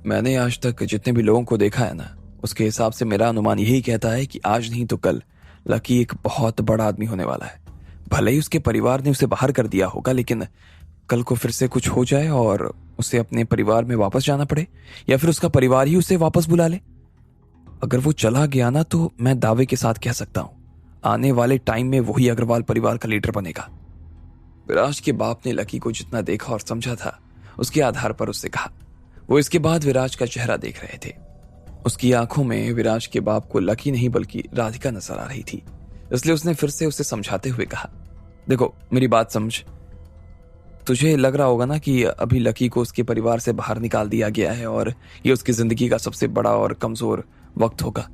मैंने आज तक जितने भी लोगों को देखा है ना, उसके हिसाब से मेरा अनुमान यही कहता है कि आज नहीं तो कल लकी एक बहुत बड़ा आदमी होने वाला है। भले ही उसके परिवार ने उसे बाहर कर दिया होगा, लेकिन कल को फिर से कुछ हो जाए और उसे अपने परिवार में वापस जाना पड़े, या फिर उसका परिवार ही उसे वापस बुला ले। अगर वो चला गया ना, तो मैं दावे के साथ कह सकता हूं आने वाले टाइम में वही अग्रवाल परिवार का लीडर बनेगा। विराज के बाप ने लकी को जितना देखा और समझा था, उसके आधार पर उससे कहा। वो इसके बाद विराज का चेहरा देख रहे थे। उसकी आंखों में विराज के बाप को लकी नहीं बल्कि राधिका नजर आ रही थी, इसलिए उसने फिर से उसे समझाते हुए कहा, देखो मेरी बात समझ। तुझे लग रहा होगा ना कि अभी लकी को उसके परिवार से बाहर निकाल दिया गया है और ये उसकी जिंदगी का सबसे बड़ा और कमजोर वक्त होगा,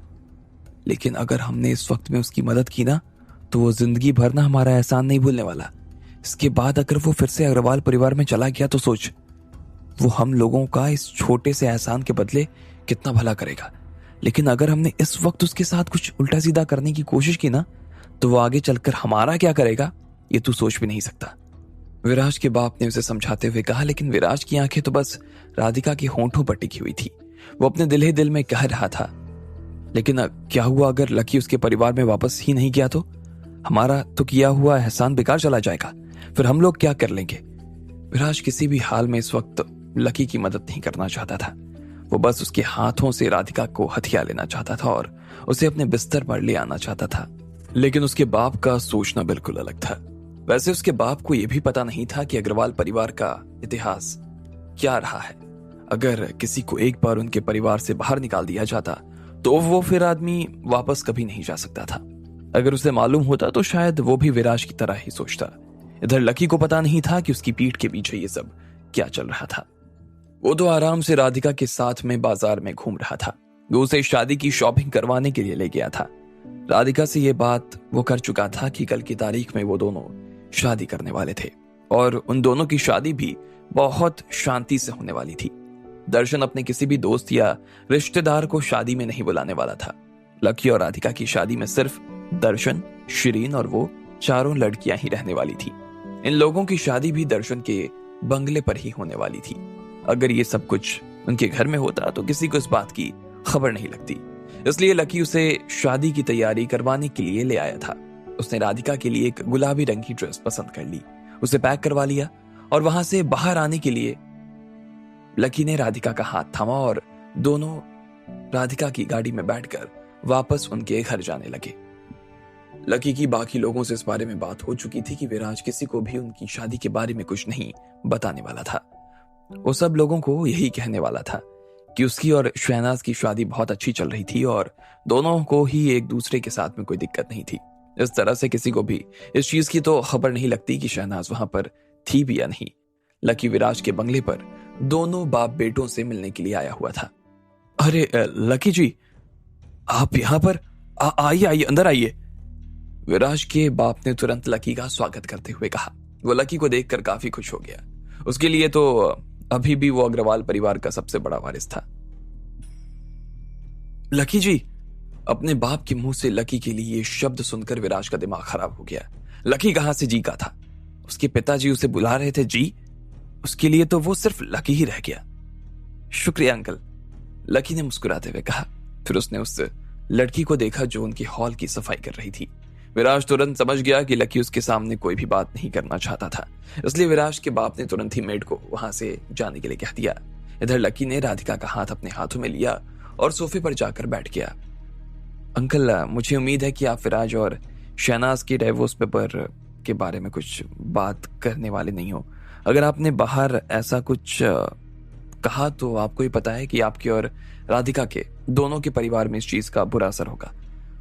लेकिन अगर हमने इस वक्त में उसकी मदद की ना, तो वो जिंदगी भर ना हमारा एहसान नहीं भूलने वाला। इसके बाद अगर वो फिर से अग्रवाल परिवार में चला गया तो सोच, वो हम लोगों का इस छोटे से एहसान के बदले कितना भला करेगा। लेकिन अगर हमने इस वक्त उसके साथ कुछ उल्टा सीधा करने की कोशिश की ना, तो वो आगे चलकर हमारा क्या करेगा ये तू सोच भी नहीं सकता। विराज के बाप ने उसे समझाते हुए कहा, लेकिन विराज की आंखें तो बस राधिका के होंठों पर टिकी हुई थी। वो अपने दिल ही दिल में कह रहा था, लेकिन क्या हुआ अगर लकी उसके परिवार में वापस ही नहीं गया तो? हमारा तो किया हुआ एहसान बेकार चला जाएगा, फिर हम लोग क्या कर लेंगे? विराज किसी भी हाल में इस वक्त लकी की मदद नहीं करना चाहता था। वो बस उसके हाथों से राधिका को हथिया लेना चाहता था और उसे अपने बिस्तर पर ले आना चाहता था। लेकिन उसके बाप का सोचना बिल्कुल अलग था। वैसे उसके बाप को यह भी पता नहीं था कि अग्रवाल परिवार का इतिहास क्या रहा है। अगर किसी को एक बार उनके परिवार से बाहर निकाल दिया जाता तो वो फिर आदमी वापस कभी नहीं जा सकता था। अगर उसे मालूम होता तो शायद वो भी विराज की तरह ही सोचता। इधर लकी को पता नहीं था कि उसकी पीठ के पीछे ये सब क्या चल रहा था। वो तो आराम से राधिका के साथ में बाजार में घूम रहा था। वो उसे शादी की शॉपिंग करवाने के लिए ले गया था। राधिका से ये बात वो कर चुका था कि कल की तारीख में वो दोनों शादी करने वाले थे और उन दोनों की शादी भी बहुत शांति से होने वाली थी। दर्शन अपने किसी भी दोस्त या रिश्तेदार को शादी में नहीं बुलाने वाला था। लकी और राधिका की शादी में सिर्फ दर्शन, शिरीन और वो चारों लड़कियां ही रहने वाली थी। इन लोगों की शादी भी दर्शन के बंगले पर ही होने वाली थी। अगर ये सब कुछ उनके घर में होता तो किसी को इस बात की खबर नहीं लगती। इसलिए लकी उसे शादी की तैयारी करवाने के लिए ले आया था। उसने राधिका के लिए एक गुलाबी रंग की ड्रेस पसंद कर ली, उसे पैक करवा लिया और वहां से बाहर आने के लिए लकी ने राधिका का हाथ थामा और दोनों राधिका की गाड़ी में बैठकर वापस उनके घर जाने लगे। लकी की बाकी लोगों से इस बारे में बात हो चुकी थी कि विराज किसी को भी उनकी शादी के बारे में कुछ नहीं बताने वाला था। वो सब लोगों को यही कहने वाला था कि उसकी और शहनाज की शादी बहुत अच्छी चल रही थी और दोनों को ही एक दूसरे के साथ में कोई दिक्कत नहीं थी। इस तरह से किसी को भी इस चीज की तो खबर नहीं लगती कि शहनाज वहां पर थी भी या नहीं। लकी विराज के बंगले पर दोनों बाप बेटों से मिलने के लिए आया हुआ था। अरे लकी जी, आप यहाँ पर? आइए आइए, अंदर आइए। विराज के बाप ने तुरंत लकी का स्वागत करते हुए कहा। वो लकी को देखकर काफी खुश हो गया। उसके लिए तो अभी भी वो अग्रवाल परिवार का सबसे बड़ा वारिस था। लकी जी, अपने बाप के मुंह से लकी के लिए ये शब्द सुनकर विराज का दिमाग खराब हो गया। लकी कहां से जी का था? उसके पिताजी उसे बुला रहे थे जी। उसके लिए तो वो सिर्फ लकी ही रह गया। शुक्रिया अंकल, लकी ने मुस्कुराते हुए कहा। फिर उसने उस लड़की को देखा जो उनकी हॉल की सफाई कर रही थी। विराज तुरंत समझ गया कि लकी उसके सामने कोई भी बात नहीं करना चाहता था, इसलिए विराज के बाप ने तुरंत ही मेड को वहां से जाने के लिए कह दिया। इधर लकी ने राधिका का हाथ अपने हाथों में लिया और सोफे पर जाकर बैठ गया। अंकल, मुझे उम्मीद है कि आप विराज और शहनाज के डाइवोर्स पेपर के बारे में कुछ बात करने वाले नहीं हो। अगर आपने बाहर ऐसा कुछ कहा तो आपको ही पता है कि आपके और राधिका के दोनों के परिवार में इस चीज का बुरा असर होगा।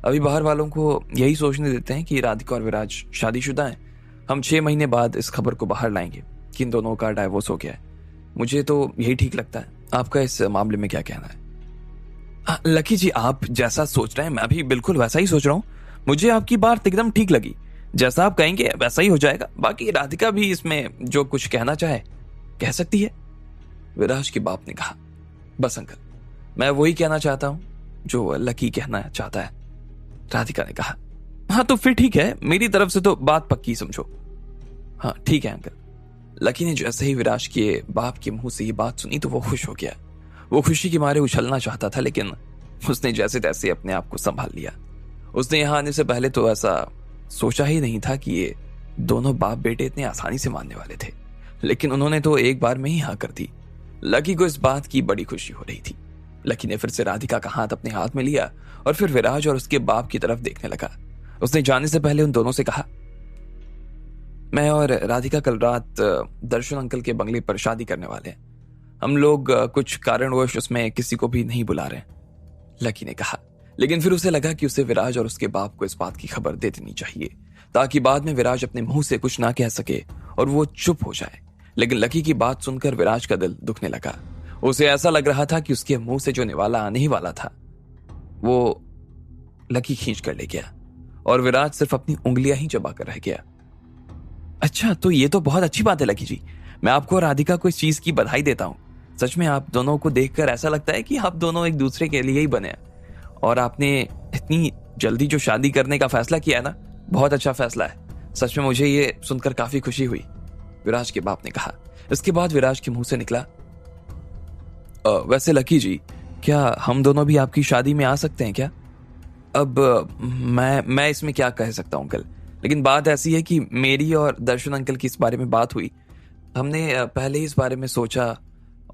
अभी बाहर वालों को यही सोचने देते हैं कि राधिका और विराज शादीशुदा हैं। हम 6 महीने बाद इस खबर को बाहर लाएंगे कि इन दोनों का डाइवोर्स हो गया है। मुझे तो यही ठीक लगता है। आपका इस मामले में क्या कहना है? लकी जी, आप जैसा सोच रहे हैं मैं भी बिल्कुल वैसा ही सोच रहा हूँ। मुझे आपकी बात एकदम ठीक लगी। जैसा आप कहेंगे वैसा ही हो जाएगा। बाकी राधिका भी इसमें जो कुछ कहना चाहे कह सकती है। विराज के बाप ने कहा, बस अंकल, मैं वही कहना चाहता हूं जो लकी कहना चाहता है। राधिका ने कहा, हाँ तो फिर ठीक है, मेरी तरफ से तो बात पक्की समझो। हाँ ठीक है अंकल। लकी ने जैसे ही विराज के बाप के मुंह से ये बात सुनी तो वो खुश हो गया। वो खुशी के मारे उछलना चाहता था, लेकिन उसने जैसे तैसे अपने आप को संभाल लिया। उसने यहां आने से पहले तो ऐसा सोचा ही नहीं था कि ये दोनों बाप बेटे इतने आसानी से मानने वाले थे, लेकिन उन्होंने तो एक बार में ही हाँ कर दी। लकी को इस बात की बड़ी खुशी हो रही थी। लकी ने फिर से राधिका का हाथ अपने हाथ में लिया और फिर विराज और उसके बाप की तरफ देखने लगा। उसने जाने से पहले उन दोनों से कहा, मैं और राधिका कल रात दर्शन अंकल के बंगले पर शादी करने वाले हैं। हम लोग कुछ कारणवश उसमें किसी को भी नहीं बुला रहे हैं। लकी ने कहा, लेकिन फिर उसे लगा कि उसे विराज और उसके बाप को इस बात की खबर दे देनी चाहिए ताकि बाद में विराज अपने मुंह से कुछ ना कह सके और वो चुप हो जाए। लेकिन लकी की बात सुनकर विराज का दिल दुखने लगा। उसे ऐसा लग रहा था कि उसके मुंह से जो निवाला आने ही वाला था वो लकी खींच कर ले गया और विराज सिर्फ अपनी उंगलियां ही चबा कर रह गया। अच्छा, तो ये तो बहुत अच्छी बात है लकी जी। मैं आपको और राधिका को इस चीज की बधाई देता हूँ। सच में आप दोनों को देखकर ऐसा लगता है कि आप दोनों एक दूसरे के लिए ही बने हैं। और आपने इतनी जल्दी जो शादी करने का फैसला किया है ना, बहुत अच्छा फैसला है। सच में मुझे ये सुनकर काफी खुशी हुई, विराज के बाप ने कहा। इसके बाद विराज के मुंह से निकला, वैसे लकी जी, क्या हम दोनों भी आपकी शादी में आ सकते हैं क्या? अब मैं इसमें क्या कह सकता हूँ अंकल, लेकिन बात ऐसी है कि मेरी और दर्शन अंकल की इस बारे में बात हुई। हमने पहले ही इस बारे में सोचा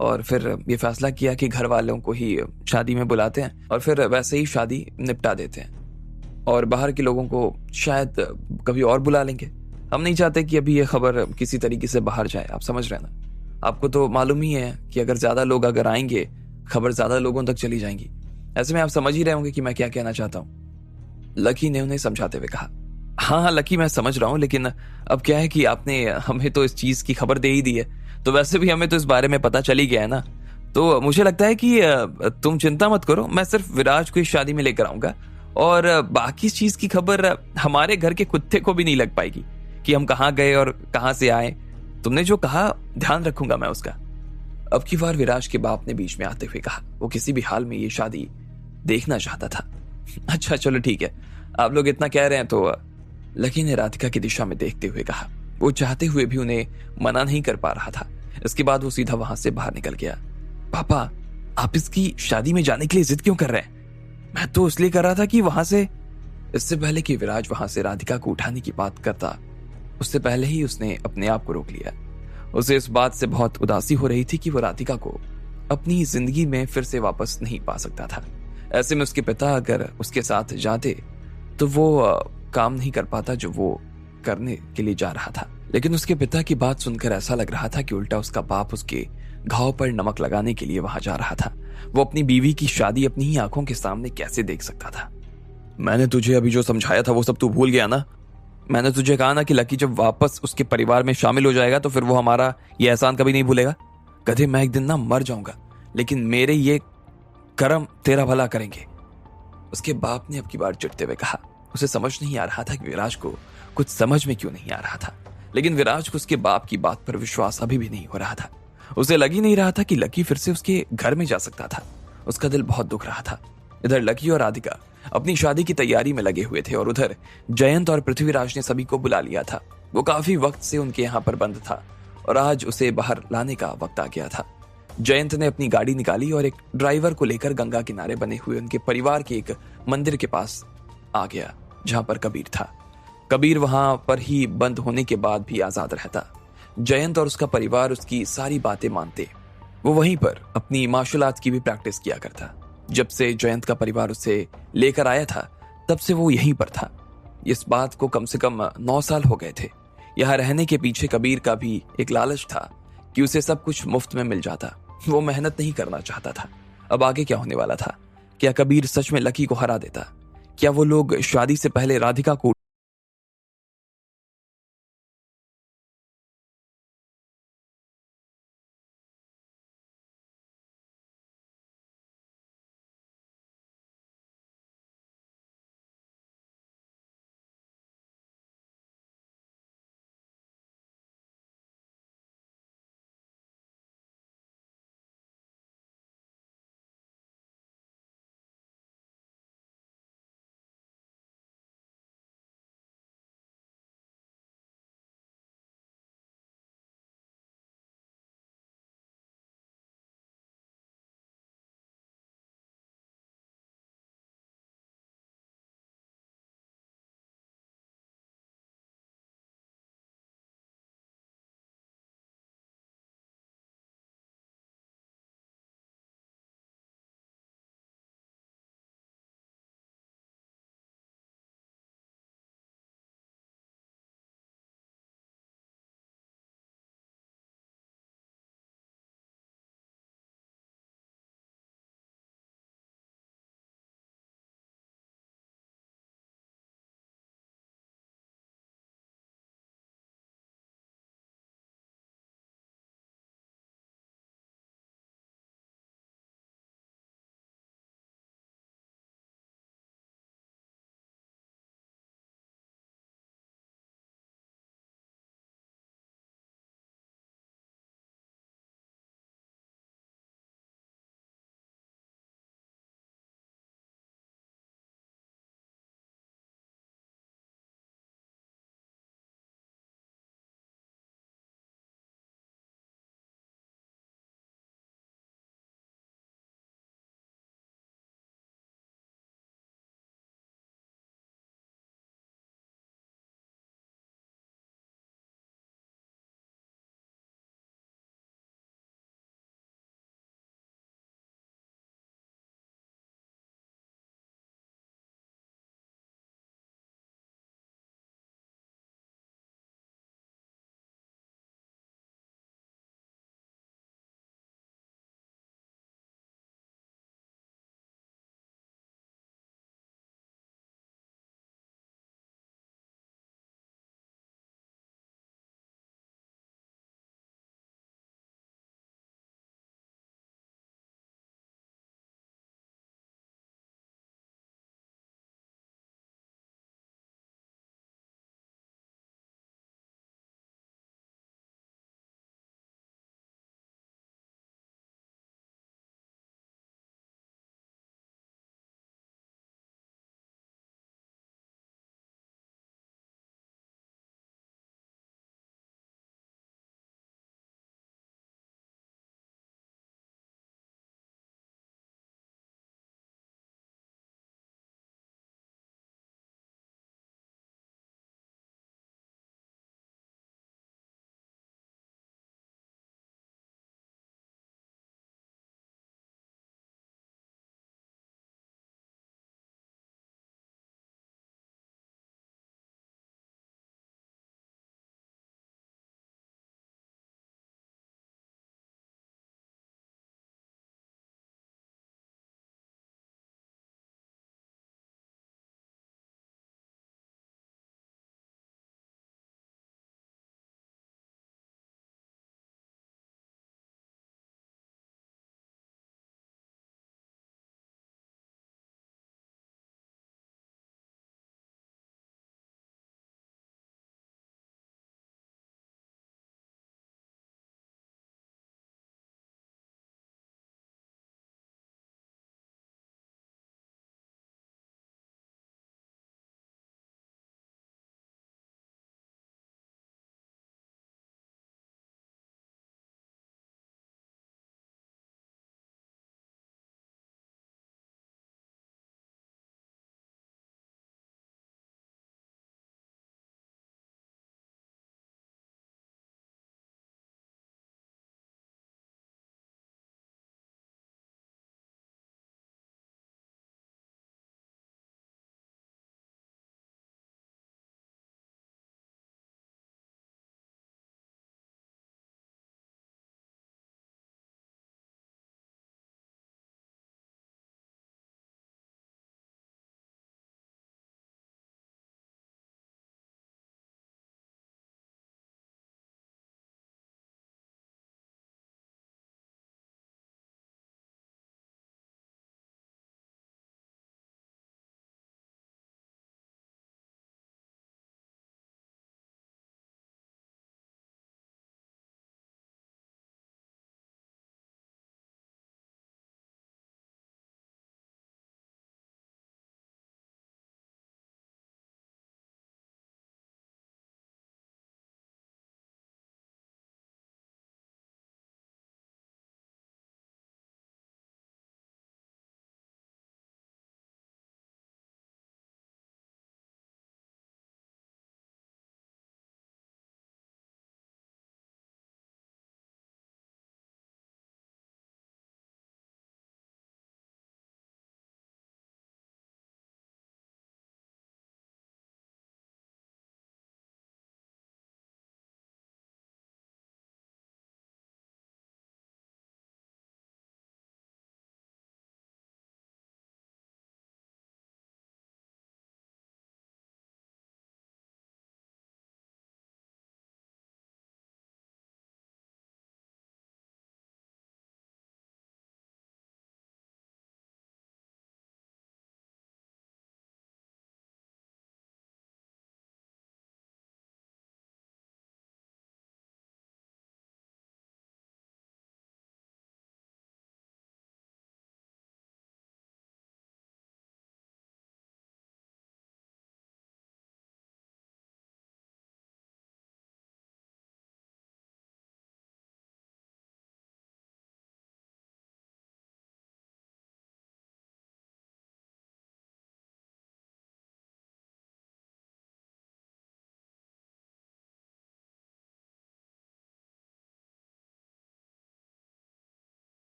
और फिर ये फैसला किया कि घर वालों को ही शादी में बुलाते हैं और फिर वैसे ही शादी निपटा देते हैं और बाहर के लोगों को शायद कभी और बुला लेंगे। हम नहीं चाहते कि अभी ये खबर किसी तरीके से बाहर जाए। आप समझ रहे हैं ना? आपको तो मालूम ही है कि अगर ज्यादा लोग अगर आएंगे, खबर ज्यादा लोगों तक चली जाएंगी। ऐसे में आप समझ ही रहे होंगे कि मैं क्या कहना चाहता हूँ। लकी ने उन्हें समझाते हुए कहा, हाँ लकी, मैं समझ रहा हूँ, लेकिन अब क्या है कि आपने हमें तो इस चीज की खबर दे ही दी है, तो वैसे भी हमें तो इस बारे में पता चल ही गया है ना। तो मुझे लगता है कि तुम चिंता मत करो, मैं सिर्फ विराज को इस शादी में लेकर आऊंगा और बाकी इस चीज की खबर हमारे घर के कुत्ते को भी नहीं लग पाएगी कि हम कहाँ गए और कहाँ से आए। तुमने जो कहा ध्यान रखूंगा मैं उसका। अब की बार विराज के बाप ने बीच में आते हुए कहा, वो किसी भी हाल में ये शादी देखना चाहता था। अच्छा चलो ठीक है, आप लोग इतना कह रहे हैं तो। लकी ने राधिका की दिशा में देखते हुए कहा। वो चाहते हुए भी उन्हें मना नहीं कर पा रहा था। इसके बाद वो सीधा वहां से बाहर निकल गया। पापा, आप इसकी शादी में जाने के लिए जिद क्यों कर रहे हैं? मैं तो इसलिए कर रहा था कि वहां से। इससे पहले कि विराज वहां से राधिका को उठाने की बात करता, उससे पहले ही उसने अपने आप को रोक लिया। उसे इस बात से बहुत उदासी हो रही थी कि वो राधिका को अपनी जिंदगी में फिर से वापस नहीं पा सकता था। ऐसे में उसके पिता अगर उसके साथ जाते तो वो काम नहीं कर पाता जो वो करने के लिए जा रहा था। लेकिन उसके पिता की बात सुनकर ऐसा लग रहा था कि उल्टा उसका बाप उसके घाव पर नमक लगाने के लिए वहां जा रहा था। वो अपनी बीवी की शादी अपनी ही आंखों के सामने कैसे देख सकता था? मैंने तुझे अभी जो समझाया था वो सब तू भूल गया ना? मैंने तुझे कहा ना कि लकी जब वापस उसके परिवार में शामिल हो जाएगा तो फिर वो हमारा ये एहसान कभी नहीं भूलेगा। गधे, मैं एक दिन ना मर जाऊंगा, लेकिन मेरे ये कर्म तेरा भला करेंगे। उसके बाप ने अब की बार चिढ़ते हुए कहा। उसे समझ नहीं आ रहा था कि विराज को कुछ समझ में क्यों नहीं आ रहा था, लेकिन विराज को उसके बाप की बात पर विश्वास अभी भी नहीं हो रहा था। उसे लग ही नहीं रहा था कि लकी फिर से उसके घर में जा सकता था। उसका दिल बहुत दुख रहा था। इधर लकी और राधिका अपनी शादी की तैयारी में लगे हुए थे और उधर जयंत और पृथ्वीराज ने सभी को बुला लिया था। वो काफी वक्त से उनके यहाँ पर बंद था और आज उसे बाहर लाने का वक्त आ गया था। जयंत ने अपनी गाड़ी निकाली और एक ड्राइवर को लेकर गंगा किनारे बने हुए उनके परिवार के एक मंदिर के पास आ गया जहां पर कबीर था। कबीर वहां पर ही बंद होने के बाद भी आजाद रहता। जयंत और उसका परिवार उसकी सारी बातें मानते। वो वहीं पर अपनी मार्शल आर्ट की भी प्रैक्टिस किया करता। जब से जयंत का परिवार उसे लेकर आया था तब से वो यहीं पर था। इस बात को कम से कम 9 साल हो गए थे। यहाँ रहने के पीछे कबीर का भी एक लालच था कि उसे सब कुछ मुफ्त में मिल जाता। वो मेहनत नहीं करना चाहता था। अब आगे क्या होने वाला था? क्या कबीर सच में लकी को हरा देता? क्या वो लोग शादी से पहले राधिका को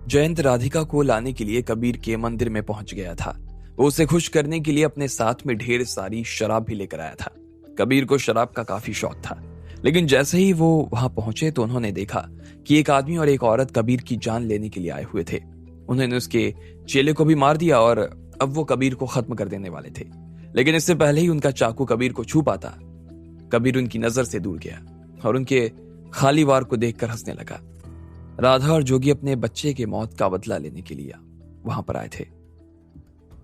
जयंत राधिका को लाने के लिए कबीर के मंदिर में पहुंच गया था। वो उसे खुश करने के लिए अपने साथ में ढेर सारी शराब भी लेकर आया था। कबीर को शराब का काफी शौक था, लेकिन जैसे ही वो वहां पहुंचे तो उन्होंने देखा कि एक आदमी और एक औरत कबीर की जान लेने के लिए आए हुए थे। उन्होंने उसके चेले को भी मार दिया और अब वो कबीर को खत्म कर देने वाले थे, लेकिन इससे पहले ही उनका चाकू कबीर को छू पाता, कबीर उनकी नजर से दूर गया और उनके खाली वार को देखकर हंसने लगा। राधा और जोगी अपने बच्चे के मौत का बदला लेने के लिए वहां पर आए थे।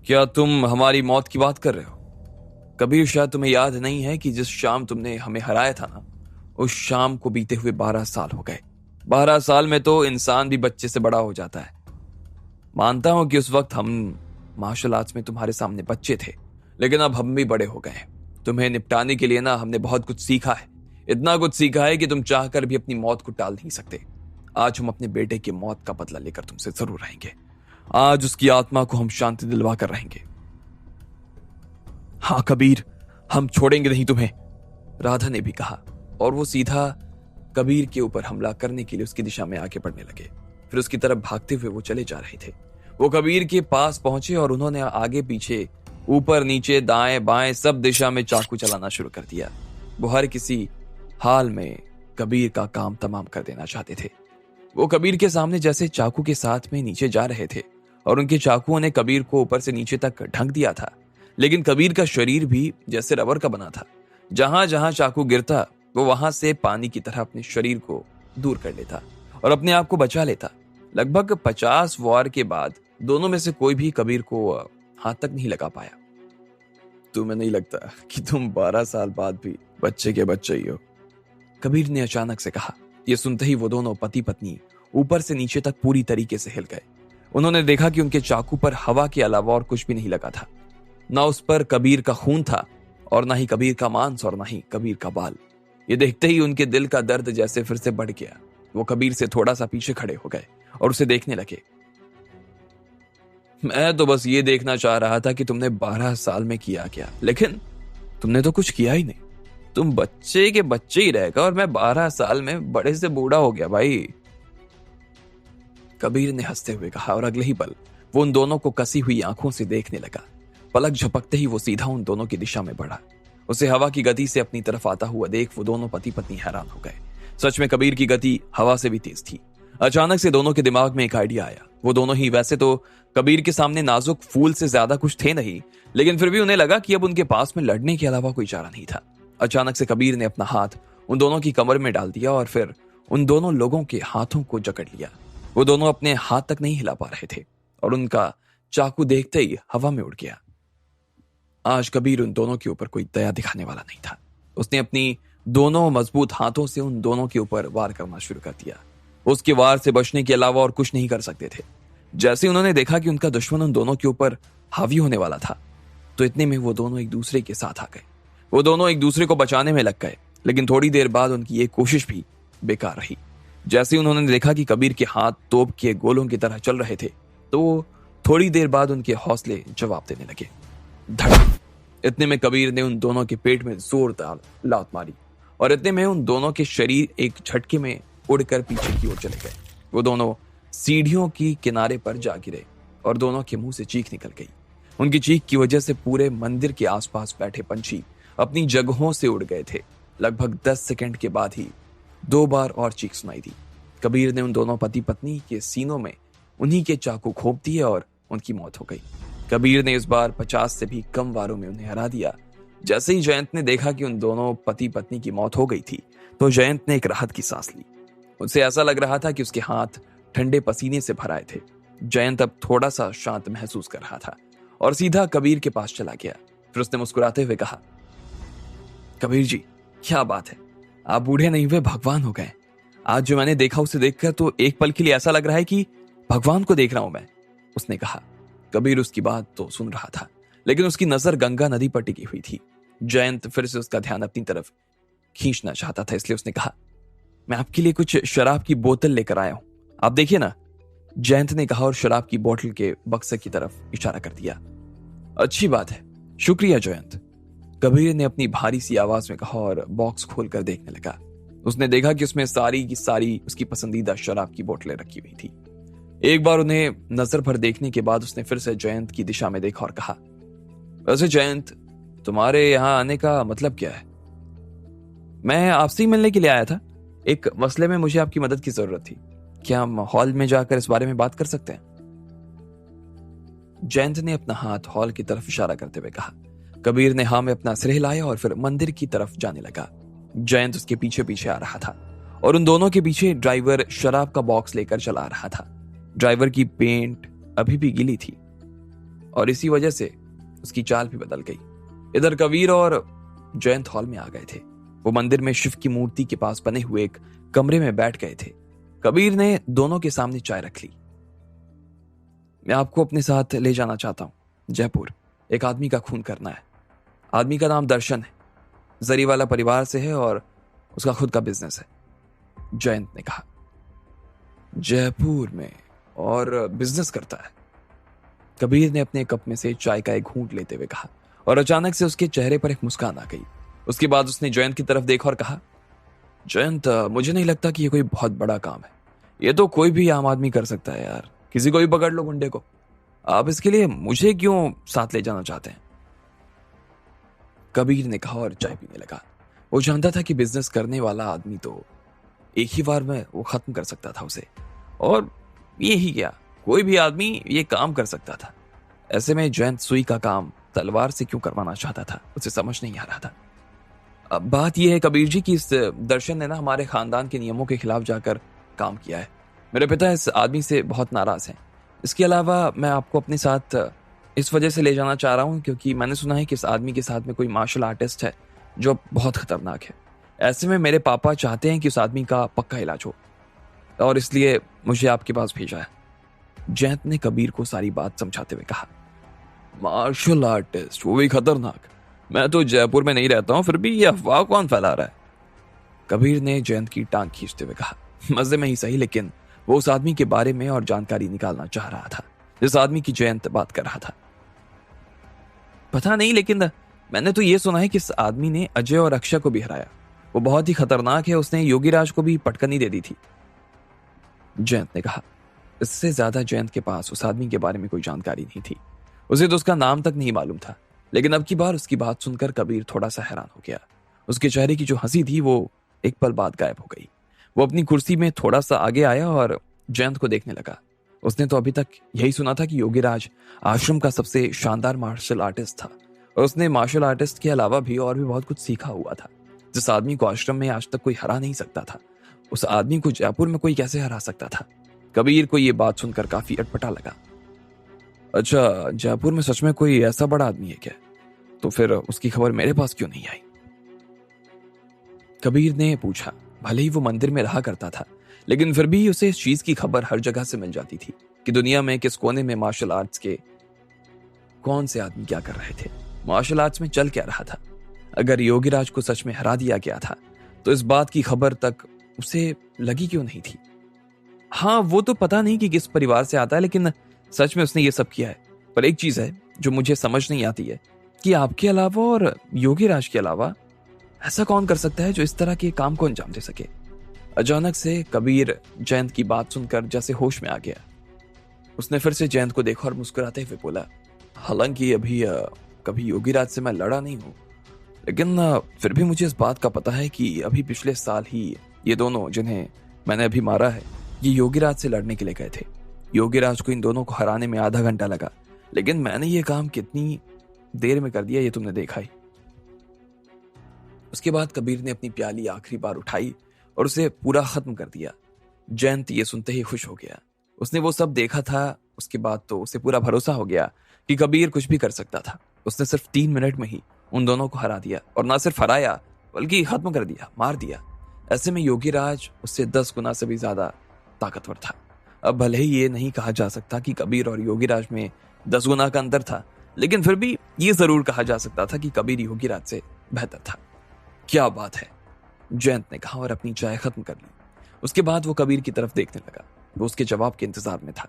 क्या तुम हमारी मौत की बात कर रहे हो? कबीर, शायद तुम्हें याद नहीं है कि जिस शाम तुमने हमें हराया था ना, उस शाम को बीते हुए 12 साल हो गए। 12 साल में तो इंसान भी बच्चे से बड़ा हो जाता है। मानता हूं कि उस वक्त हम मार्शल आर्ट्स में तुम्हारे सामने बच्चे थे, लेकिन अब हम भी बड़े हो गए हैं। तुम्हें निपटाने के लिए ना हमने बहुत कुछ सीखा है, इतना कुछ सीखा है कि तुम चाहकर भी अपनी मौत को टाल नहीं सकते। आज हम अपने बेटे की मौत का बदला लेकर तुमसे जरूर रहेंगे। आज उसकी आत्मा को हम शांति दिलवा कर रहेंगे। हाँ कबीर, हम छोड़ेंगे नहीं तुम्हें, राधा ने भी कहा, और वो सीधा कबीर के ऊपर हमला करने के लिए उसकी दिशा में आगे बढ़ने लगे। फिर उसकी तरफ भागते हुए वो चले जा रहे थे। वो कबीर के पास पहुंचे और उन्होंने आगे पीछे, ऊपर नीचे, दाएं बाएं सब दिशा में चाकू चलाना शुरू कर दिया। वो हर किसी हाल में कबीर का काम तमाम कर देना चाहते थे। वो कबीर के सामने जैसे चाकू के साथ में नीचे जा रहे थे और उनके चाकुओं ने कबीर को ऊपर से नीचे तक ढक दिया था, लेकिन कबीर का शरीर भी जैसे रबर का बना था। जहां जहां चाकू गिरता वो वहां से पानी की तरह अपने शरीर को दूर कर लेता और अपने आप को बचा लेता। लगभग 50 वार के बाद दोनों में से कोई भी कबीर को हाथ तक नहीं लगा पाया। तुम्हें नहीं लगता कि तुम 12 साल बाद भी बच्चे के बच्चे ही हो? कबीर ने अचानक से कहा। यह सुनते ही वो दोनों पति पत्नी ऊपर से नीचे तक पूरी तरीके से हिल गए। उन्होंने देखा कि उनके चाकू पर हवा के अलावा और कुछ भी नहीं लगा था। ना उस पर कबीर का खून था और ना ही कबीर का मांस और ना ही कबीर का बाल। ये देखते ही उनके दिल का दर्द जैसे फिर से बढ़ गया। वो कबीर से थोड़ा सा पीछे खड़े हो गए और उसे देखने लगे। मैं तो बस ये देखना चाह रहा था कि तुमने 12 साल में किया क्या, लेकिन तुमने तो कुछ किया ही नहीं। तुम बच्चे के बच्चे ही रहेगा और मैं 12 साल में बड़े से बूढ़ा हो गया भाई, कबीर ने हंसते हुए कहा। और अगले ही पल वो उन दोनों को कसी हुई आंखों से देखने लगा। पलक झपकते ही वो सीधा उन दोनों की दिशा में बढ़ा। उसे हवा की गति से अपनी तरफ आता हुआ देख वो दोनों पति पत्नी हैरान हो गए। सच में कबीर की गति हवा से भी तेज थी। अचानक से दोनों के दिमाग में एक आइडिया आया। वो दोनों ही वैसे तो कबीर के सामने नाजुक फूल से ज्यादा कुछ थे नहीं, लेकिन फिर भी उन्हें लगा कि अब उनके पास में लड़ने के अलावा कोई चारा नहीं था। अचानक से कबीर ने अपना हाथ उन दोनों की कमर में डाल दिया और फिर उन दोनों लोगों के हाथों को जकड़ लिया। वो दोनों अपने हाथ तक नहीं हिला पा रहे थे और उनका चाकू देखते ही हवा में उड़ गया। आज कबीर उन दोनों के ऊपर कोई दया दिखाने वाला नहीं था। उसने अपनी दोनों मजबूत हाथों से उन दोनों के ऊपर वार करना शुरू कर दिया। उसके वार से बचने के अलावा और कुछ नहीं कर सकते थे। जैसे उन्होंने देखा कि उनका दुश्मन उन दोनों के ऊपर हावी होने वाला था, तो इतने में वो दोनों एक दूसरे के साथ आ गए। वो दोनों एक दूसरे को बचाने में लग गए, लेकिन थोड़ी देर बाद उनकी ये कोशिश भी बेकार रही। जैसे उन्होंने देखा कि कबीर के हाथ तोप के गोलों की तरह चल रहे थे, तो थोड़ी देर बाद उनके हौसले जवाब देने लगे। धड़क! इतने में कबीर ने उन दोनों के पेट में जोरदार लात मारी और इतने में उन दोनों के शरीर एक झटके में उड़कर पीछे की ओर चले गए। वो दोनों सीढ़ियों की किनारे पर जा गिरे और दोनों के मुंह से चीख निकल गई। उनकी चीख की वजह से पूरे मंदिर के आसपास बैठे पंछी अपनी जगहों से उड़ गए थे। लगभग 10 सेकंड के बाद ही 2 बार और चीख सुनाई दी। कबीर ने उन दोनों पति पत्नी के सीनों में उन्हीं के चाकू घोंप दिए और उनकी मौत हो गई। कबीर ने इस बार 50 से भी कम वारों में उन्हें हरा दिया। जैसे ही जयंत ने देखा कि उन दोनों पति पत्नी की मौत हो गई थी, तो जयंत ने एक राहत की सांस ली। उसे ऐसा लग रहा था कि उसके हाथ ठंडे पसीने से भर आए थे। जयंत अब थोड़ा सा शांत महसूस कर रहा था और सीधा कबीर के पास चला गया। फिर उसने मुस्कुराते हुए कहा, कबीर जी, क्या बात है, आप बूढ़े नहीं हुए, भगवान हो गए। आज जो मैंने देखा उसे देखकर तो एक पल के लिए ऐसा लग रहा है कि भगवान को देख रहा हूं मैं, उसने कहा। कबीर उसकी बात तो सुन रहा था, लेकिन उसकी नजर गंगा नदी पर टिकी हुई थी। जयंत फिर से उसका ध्यान अपनी तरफ खींचना चाहता था, इसलिए उसने कहा, मैं आपके लिए कुछ शराब की बोतल लेकर आया हूं, आप देखिए ना, जयंत ने कहा और शराब की बोतल के बक्से की तरफ इशारा कर दिया। अच्छी बात है, शुक्रिया जयंत, कबीर ने अपनी भारी सी आवाज में कहा और बॉक्स खोलकर देखने लगा। उसने देखा कि उसमें सारी की सारी उसकी पसंदीदा शराब की बोतलें रखी हुई थी। एक बार उन्हें नजर भर देखने के बाद उसने फिर से जयंत की दिशा में देखा और कहा, वैसे जयंत, तुम्हारे यहां आने का मतलब क्या है? मैं आपसे ही मिलने के लिए आया था। एक मसले में मुझे आपकी मदद की जरूरत थी। क्या हम हॉल में जाकर इस बारे में बात कर सकते हैं? जयंत ने अपना हाथ हॉल की तरफ इशारा करते हुए कहा। कबीर ने हाँ में अपना सिर हिलाया और फिर मंदिर की तरफ जाने लगा। जयंत उसके पीछे पीछे आ रहा था और उन दोनों के पीछे ड्राइवर शराब का बॉक्स लेकर चला रहा था। ड्राइवर की पेंट अभी भी गीली थी और इसी वजह से उसकी चाल भी बदल गई। इधर कबीर और जयंत हॉल में आ गए थे। वो मंदिर में शिव की मूर्ति के पास बने हुए एक कमरे में बैठ गए थे। कबीर ने दोनों के सामने चाय रख ली। मैं आपको अपने साथ ले जाना चाहता हूं जयपुर। एक आदमी का खून करना है। आदमी का नाम दर्शन है, जरीवाला परिवार से है और उसका खुद का बिजनेस है, जयंत ने कहा। जयपुर में और बिजनेस करता है? कबीर ने अपने कप में से चाय का एक घूंट लेते हुए कहा और अचानक से उसके चेहरे पर एक मुस्कान आ गई। उसके बाद उसने जयंत की तरफ देखा और कहा, जयंत, मुझे नहीं लगता कि ये कोई बहुत बड़ा काम है। ये तो कोई भी आम आदमी कर सकता है यार। किसी को भी पकड़ लो, गुंडे को। आप इसके लिए मुझे क्यों साथ ले जाना चाहते हैं? कबीर ने कहा और चाय पीने लगा। वो जानता था कि बिजनेस करने वाला आदमी तो एक ही बार में वो खत्म कर सकता था उसे, और ये ही क्या, कोई भी आदमी ये काम कर सकता था। ऐसे में जयंत सुई का काम तलवार से क्यों करवाना चाहता था, उसे समझ नहीं आ रहा था। अब बात यह है कबीर जी की इस दर्शन ने ना हमारे खानदान के नियमों के खिलाफ जाकर काम किया है। मेरे पिता इस आदमी से बहुत नाराज हैं। इसके अलावा मैं आपको अपने साथ इस वजह से ले जाना चाह रहा हूं क्योंकि मैंने सुना है कि इस आदमी के साथ में कोई मार्शल आर्टिस्ट है जो बहुत खतरनाक है। ऐसे में मेरे पापा चाहते हैं कि उस आदमी का पक्का इलाज हो और इसलिए मुझे आपके पास भेजा है। जयंत ने कबीर को सारी बात समझाते हुए कहा। मार्शल आर्टिस्ट, वो भी खतरनाक? मैं तो जयपुर में नहीं रहता हूं, फिर भी ये अफवाह कौन फैला रहा है? कबीर ने जयंत की टांग खींचते हुए कहा। मजे में ही सही, लेकिन वो उस आदमी के बारे में और जानकारी निकालना चाह रहा था जिस आदमी की जयंत बात कर रहा था। पता नहीं, लेकिन मैंने तो ये सुना है कि इस आदमी ने अजय और अक्षय को भी हराया। वो बहुत ही खतरनाक है। उसने योगीराज को भी पटकनी दे दी थी, जयंत ने कहा। इससे ज्यादा जयंत के पास उस आदमी के बारे में कोई जानकारी नहीं थी। उसे तो उसका नाम तक नहीं मालूम था। लेकिन अब की बार उसकी बात सुनकर कबीर थोड़ा सा हैरान हो गया। उसके चेहरे की जो हंसी थी वो एक पल बाद गायब हो गई। वो अपनी कुर्सी में थोड़ा सा आगे आया और जयंत को देखने लगा। उसने तो अभी तक यही सुना था कि योगीराज आश्रम का सबसे शानदार मार्शल आर्टिस्ट था और उसने मार्शल आर्टिस्ट के अलावा भी और भी बहुत कुछ सीखा हुआ था। जिस आदमी को आश्रम में आज तक कोई हरा नहीं सकता था, उस आदमी को जयपुर में कोई कैसे हरा सकता था? कबीर को यह बात सुनकर काफी अटपटा लगा। अच्छा, जयपुर में सच में कोई ऐसा बड़ा आदमी है क्या? तो फिर उसकी खबर मेरे पास क्यों नहीं आई? कबीर ने पूछा। भले ही वो मंदिर में रहा करता था, लेकिन फिर भी उसे इस चीज की खबर हर जगह से मिल जाती थी कि दुनिया में किस कोने में मार्शल आर्ट्स के कौन से आदमी क्या कर रहे थे, मार्शल आर्ट्स में चल क्या रहा था। अगर योगीराज को सच में हरा दिया गया था तो इस बात की खबर तक उसे लगी क्यों नहीं थी? हाँ, वो तो पता नहीं कि किस परिवार से आता है, लेकिन सच में उसने ये सब किया है। पर एक चीज है जो मुझे समझ नहीं आती है कि आपके अलावा और योगीराज के अलावा ऐसा कौन कर सकता है जो इस तरह के काम को अंजाम दे सके? अचानक से कबीर जयंत की बात सुनकर जैसे होश में आ गया। उसने फिर से जयंत को देखा और मुस्कुराते हुए बोला, हालांकि अभी कभी योगीराज से मैं लड़ा नहीं हूं, लेकिन फिर भी मुझे इस बात का पता है कि अभी पिछले साल ही ये दोनों जिन्हें मैंने अभी मारा है, ये योगीराज से लड़ने के लिए गए थे। योगीराज को इन दोनों को हराने में आधा घंटा लगा, लेकिन मैंने ये काम कितनी देर में कर दिया ये तुमने देखा ही। उसके बाद कबीर ने अपनी प्याली आखिरी बार उठाई और उसे पूरा खत्म कर दिया। जयंत ये सुनते ही खुश हो गया। उसने वो सब देखा था, उसके बाद तो उसे पूरा भरोसा हो गया कि कबीर कुछ भी कर सकता था। उसने सिर्फ 3 मिनट में ही उन दोनों को हरा दिया, और ना सिर्फ हराया बल्कि खत्म कर दिया, मार दिया। ऐसे में योगीराज उससे 10 गुना से भी ज्यादा ताकतवर था। अब भले ही ये नहीं कहा जा सकता कि कबीर और योगीराज में 10 गुना का अंतर था, लेकिन फिर भी ये जरूर कहा जा सकता था कि कबीर योगीराज से बेहतर था। क्या बात है, जयंत ने कहा और अपनी चाय खत्म कर ली। उसके बाद वो कबीर की तरफ देखने लगा। वो उसके जवाब के इंतजार में था।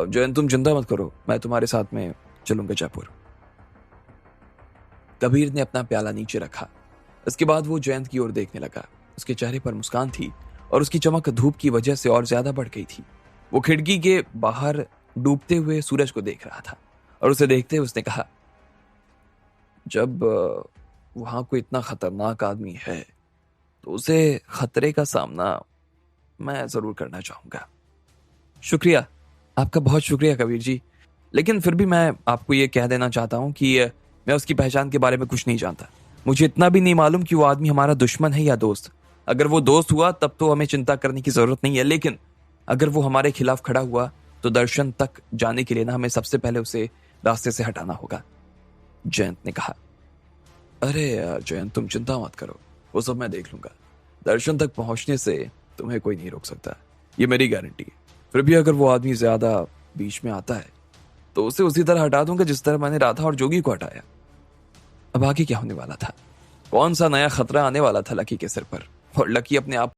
जयंत, तुम चिंता मत करो, मैं तुम्हारे साथ में चलूंगा जयपुर। कबीर ने अपना प्याला नीचे रखा। इसके बाद वो जयंत की ओर देखने लगा। उसके चेहरे पर मुस्कान थी और उसकी चमक धूप की वजह से और ज्यादा बढ़ गई थी। वो खिड़की के बाहर डूबते हुए सूरज को देख रहा था और उसे देखते हुए उसने कहा, जब वहां कोई इतना खतरनाक आदमी है तो उसे खतरे का सामना मैं जरूर करना चाहूंगा। शुक्रिया, आपका बहुत शुक्रिया कबीर जी। लेकिन फिर भी मैं आपको ये कह देना चाहता हूँ कि मैं उसकी पहचान के बारे में कुछ नहीं जानता। मुझे इतना भी नहीं मालूम कि वो आदमी हमारा दुश्मन है या दोस्त। अगर वो दोस्त हुआ तब तो हमें चिंता करने की जरूरत नहीं है, लेकिन अगर वो हमारे खिलाफ खड़ा हुआ तो दर्शन तक जाने के लिए ना हमें सबसे पहले उसे रास्ते से हटाना होगा। जयंत ने कहा, अरे यार जयंत, तुम चिंता मत करो, वो सब मैं देख लूंगा। दर्शन तक पहुंचने से तुम्हें कोई नहीं रोक सकता, ये मेरी गारंटी है। फिर भी अगर वो आदमी ज्यादा बीच में आता है तो उसे उसी तरह हटा दूंगा जिस तरह मैंने राधा और जोगी को हटाया। अब आगे क्या होने वाला था? कौन सा नया खतरा आने वाला था लकी के सिर पर? और लकी अपने आप